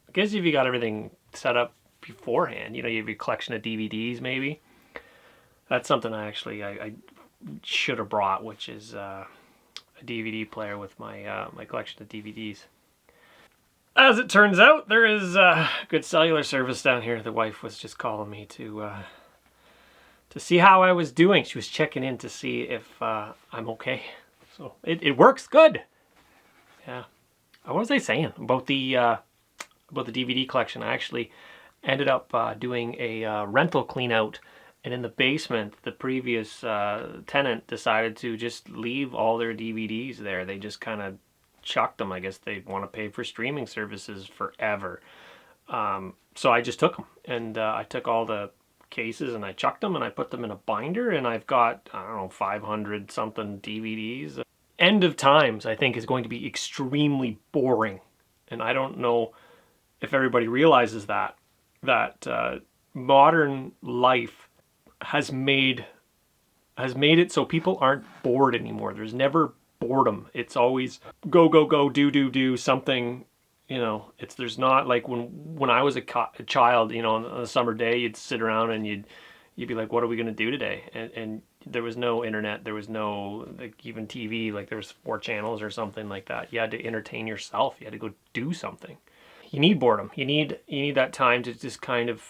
I guess if you got everything set up beforehand, you know, you have your collection of DVDs maybe. That's something I should have brought, which is a DVD player with my my collection of DVDs. As it turns out, there is good cellular service down here. The wife was just calling me to see how I was doing. She was checking in to see if I'm okay. So it works good. Yeah. What was I saying about the DVD collection? I actually ended up doing a rental clean out, and in the basement, the previous tenant decided to just leave all their DVDs there. They just kind of chucked them. I guess they want to pay for streaming services forever. So I just took them, and I took all the cases and I chucked them and I put them in a binder, and I've got, I don't know, 500 something DVDs. End of Times, I think, is going to be extremely boring, and I don't know if everybody realizes that modern life has made it so people aren't bored anymore. There's never boredom. It's always go, do something. You know, there's not like when I was a child, you know, on a summer day, you'd sit around and you'd be like, what are we going to do today? And there was no internet. There was no, like, even TV. Like, there was 4 channels or something like that. You had to entertain yourself. You had to go do something. You need boredom. You need that time to just kind of,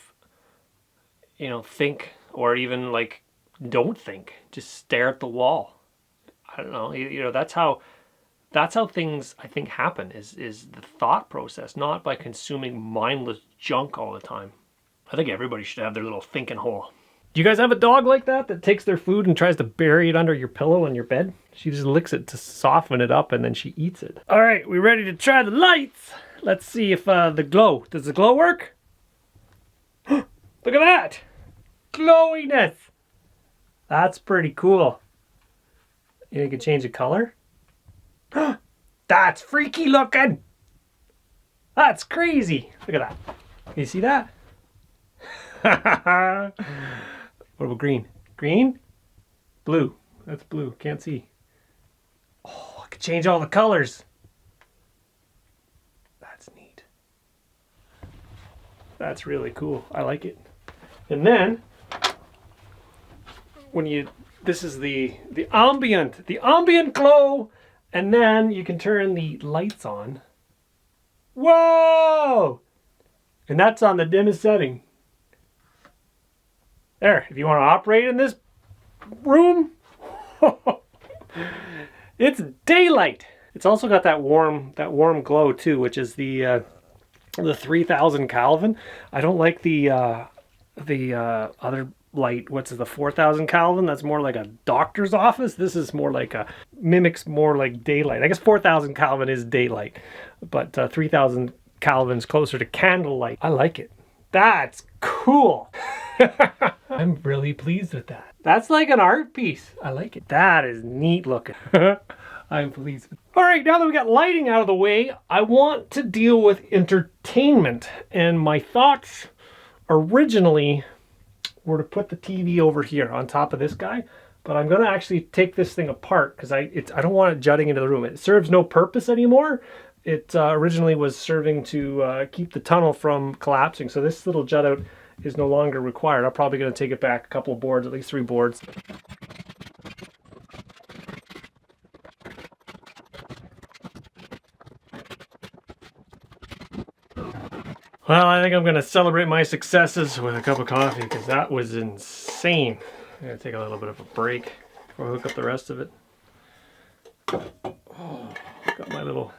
you know, think, or even like don't think. Just stare at the wall. I don't know. You know, that's how things, I think, happen, is the thought process, not by consuming mindless junk all the time. I think everybody should have their little thinking hole. Do you guys have a dog like that takes their food and tries to bury it under your pillow in your bed? She just licks it to soften it up and then she eats it. All right, we ready to try the lights? Let's see if does the glow work? Look at that! Glowiness! That's pretty cool. You can change the color? That's freaky looking! That's crazy! Look at that. Can you see that? What about green? Green? Blue. That's blue. Can't see. Oh, I could change all the colors. That's neat. That's really cool. I like it. And then, this is the ambient glow. And then you can turn the lights on. Whoa! And that's on the dimmest setting. There, if you want to operate in this room, it's daylight. It's also got that warm glow too, which is the 3000 Kelvin. I don't like the other light. What's the 4000 Kelvin? That's more like a doctor's office. This is more like mimics more like daylight. I guess 4000 Kelvin is daylight, but 3000 Kelvin's closer to candlelight. I like it. That's cool. I'm really pleased with that. That's like an art piece. I like it. That is neat looking. I'm pleased. All right, now that we got lighting out of the way, I want to deal with entertainment. And my thoughts originally were to put the TV over here on top of this guy, but I'm going to actually take this thing apart because I don't want it jutting into the room. It serves no purpose anymore. It originally was serving to keep the tunnel from collapsing, so this little jut out is no longer required. I'm probably going to take it back a couple of boards, at least 3 boards. Well, I think I'm going to celebrate my successes with a cup of coffee because that was insane. I'm going to take a little bit of a break before I hook up the rest of it. Oh, got my little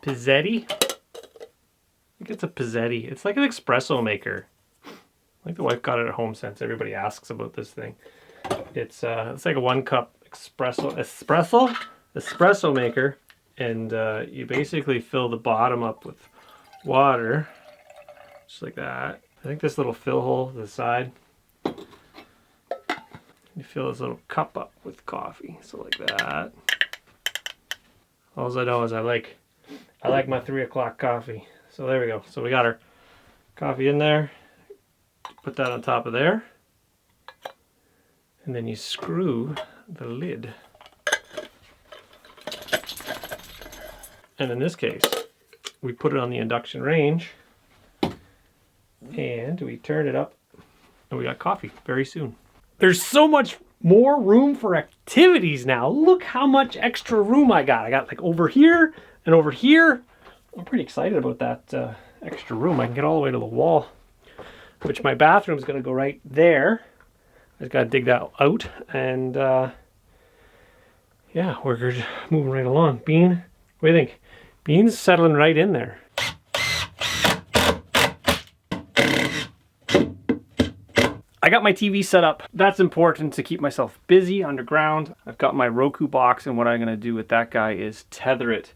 Pizzetti. I think it's a Pizzetti. It's like an espresso maker. I think the wife got it at home since everybody asks about this thing. It's like a 1 cup espresso maker, and you basically fill the bottom up with water, just like that. I think this little fill hole to the side. You fill this little cup up with coffee, so like that. All I know is I like my 3 o'clock coffee. So there we go. So we got our coffee in there. Put that on top of there. and then you screw the lid. And in this case, we put it on the induction range and we turn it up and we got coffee very soon. There's so much more room for activities now. Look how much extra room I got. I got like over here and over here. I'm pretty excited about that extra room. I can get all the way to the wall, which my bathroom is going to go right there. I just got to dig that out, and yeah, we're just moving right along. Bean, what do you think? Bean's settling right in there. I got my TV set up. That's important to keep myself busy underground. I've got my Roku box, and what I'm gonna do with that guy is tether it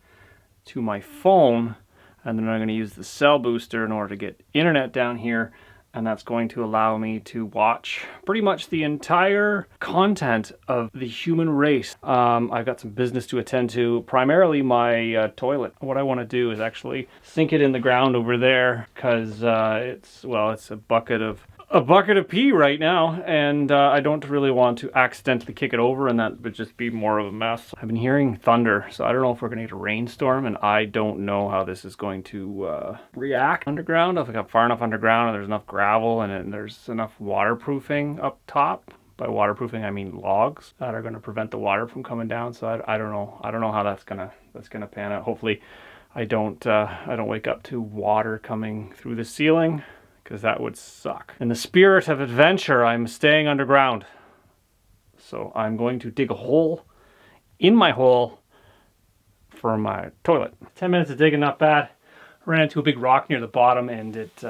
to my phone, and then I'm gonna use the cell booster in order to get internet down here, and that's going to allow me to watch pretty much the entire content of the human race. I've got some business to attend to, primarily my toilet. What I want to do is actually sink it in the ground over there, because it's a bucket of pee right now, and I don't really want to accidentally kick it over, and that would just be more of a mess. I've been hearing thunder, so I don't know if we're gonna get a rainstorm, and I don't know how this is going to react underground. If I got far enough underground and there's enough gravel and there's enough waterproofing up top. By waterproofing, I mean logs that are gonna prevent the water from coming down. So I don't know. I don't know how that's gonna pan out. Hopefully, I don't wake up to water coming through the ceiling, because that would suck. In the spirit of adventure, I'm staying underground. So I'm going to dig a hole in my hole for my toilet. 10 minutes of digging, not bad. I ran into a big rock near the bottom, and it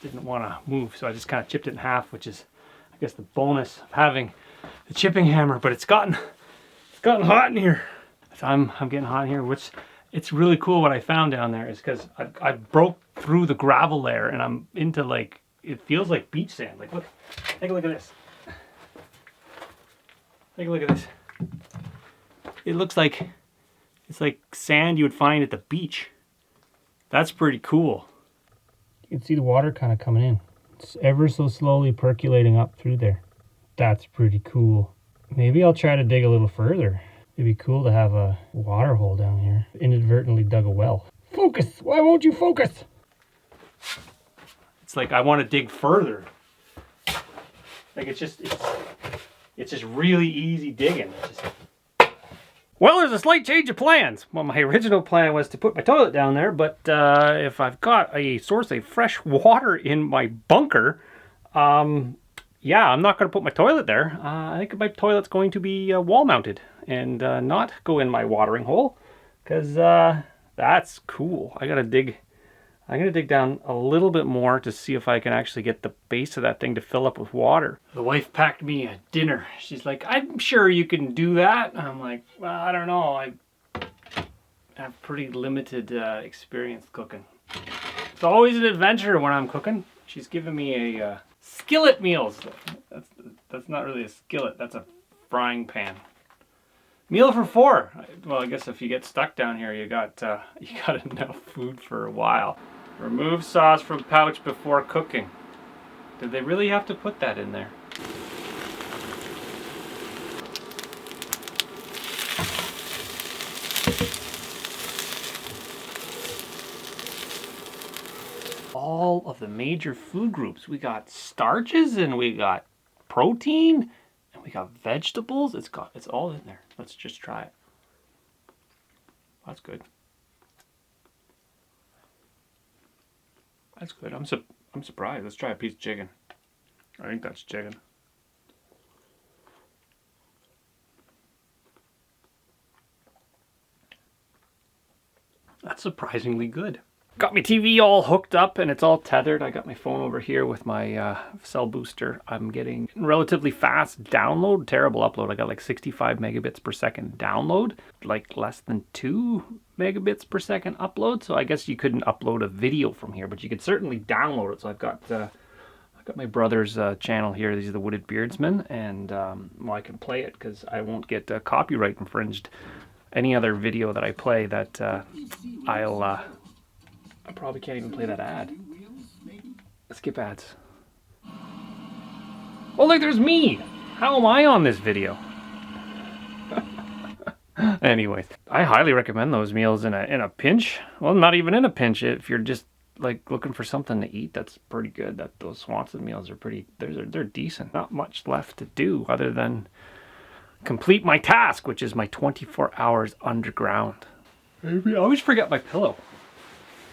didn't want to move, so I just kind of chipped it in half, which is, I guess, the bonus of having the chipping hammer. But it's gotten hot in here. So I'm getting hot in here, which it's really cool. What I found down there is because I broke through the gravel layer, and I'm into, like, it feels like beach sand. Like, look, take a look at this. Take a look at this. It looks like, it's like sand you would find at the beach. That's pretty cool. You can see the water kind of coming in. It's ever so slowly percolating up through there. That's pretty cool. Maybe I'll try to dig a little further. It'd be cool to have a water hole down here. Inadvertently dug a well. Focus! Why won't you focus? It's like I want to dig further. Like it's just really easy digging. Well, there's a slight change of plans. Well, my original plan was to put my toilet down there, but if I've got a source of fresh water in my bunker, yeah, I'm not going to put my toilet there. I think my toilet's going to be wall mounted and not go in my watering hole, because that's cool. I'm going to dig down a little bit more to see if I can actually get the base of that thing to fill up with water. The wife packed me a dinner. She's like, I'm sure you can do that. I'm like, well, I don't know. I have pretty limited experience cooking. It's always an adventure when I'm cooking. She's giving me a skillet meals. That's not really a skillet. That's a frying pan. Meal for 4. Well, I guess if you get stuck down here, you got enough food for a while. Remove sauce from pouch before cooking. Did they really have to put that in there? All of the major food groups. We got starches, and we got protein, and we got vegetables. It's all in there. Let's just try it. That's good. That's good. I'm surprised. Let's try a piece of chicken. I think that's chicken. That's surprisingly good. Got my TV all hooked up and it's all tethered. I got my phone over here with my cell booster. I'm getting relatively fast download, terrible upload. I got like 65 megabits per second download, like less than 2 megabits per second upload. So I guess you couldn't upload a video from here, but you could certainly download it. So I've got my brother's channel here. These are the Wooded Beardsmen, and well, I can play it because I won't get copyright infringed. Any other video that I play that I probably can't even play that ad. Skip ads. Oh, look, there's me! How am I on this video? Anyways, I highly recommend those meals in a pinch. Well, not even in a pinch. If you're just like looking for something to eat, that's pretty good. Those Swanson meals are pretty. They're decent. Not much left to do other than complete my task, which is my 24 hours underground. I always forget my pillow.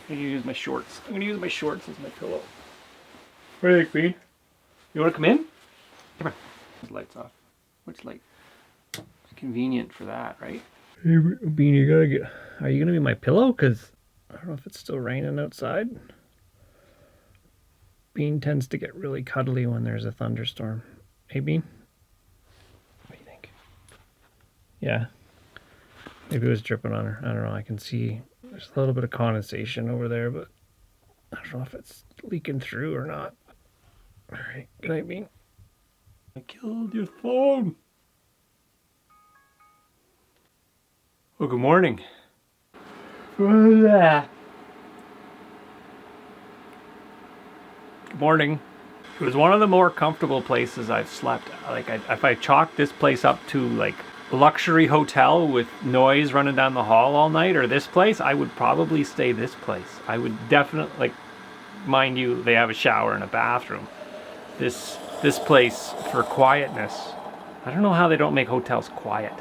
I'm gonna use my shorts. I'm gonna use my shorts as my pillow. What do you think, Bean? You wanna come in? Come on. The lights off. Which light? Convenient for that, right? Hey, Bean, you gotta get. Are you gonna be my pillow? Cause I don't know if it's still raining outside. Bean tends to get really cuddly when there's a thunderstorm. Hey, Bean. What do you think? Yeah. Maybe it was dripping on her. I don't know. I can see there's a little bit of condensation over there, but I don't know if it's leaking through or not. All right. Good night, Bean. I killed your phone. Oh, good morning. Good morning. It was one of the more comfortable places I've slept. Like, if I chalked this place up to like luxury hotel with noise running down the hall all night, or this place, I would probably stay this place. I would definitely, like, mind you, they have a shower and a bathroom. This place for quietness. I don't know how they don't make hotels quiet.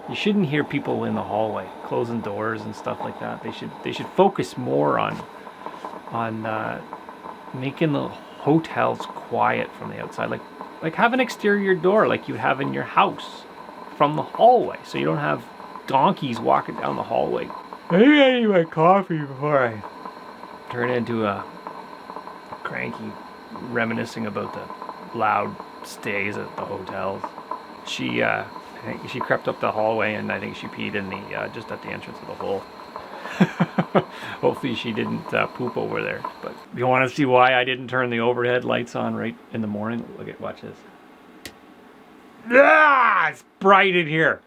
You shouldn't hear people in the hallway closing doors and stuff like that. They should focus more on making the hotels quiet from the outside. Like have an exterior door like you have in your house from the hallway, so you don't have donkeys walking down the hallway. I think I need my coffee before I turn into a cranky reminiscing about the loud stays at the hotels. I think she crept up the hallway and I think she peed in the just at the entrance of the hole. Hopefully she didn't poop over there. But if you want to see why I didn't turn the overhead lights on right in the morning, watch this. Ah, it's bright in here.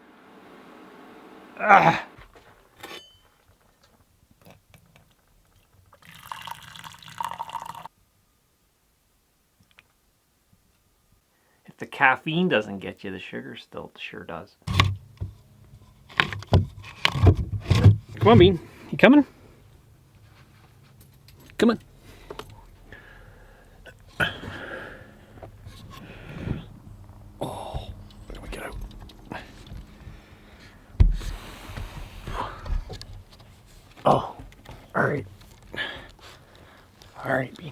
Ah. If the caffeine doesn't get you, the sugar still sure does. Come on, Bean. You coming? Come on. Oh, where do we get out? Oh, all right. All right, Bean.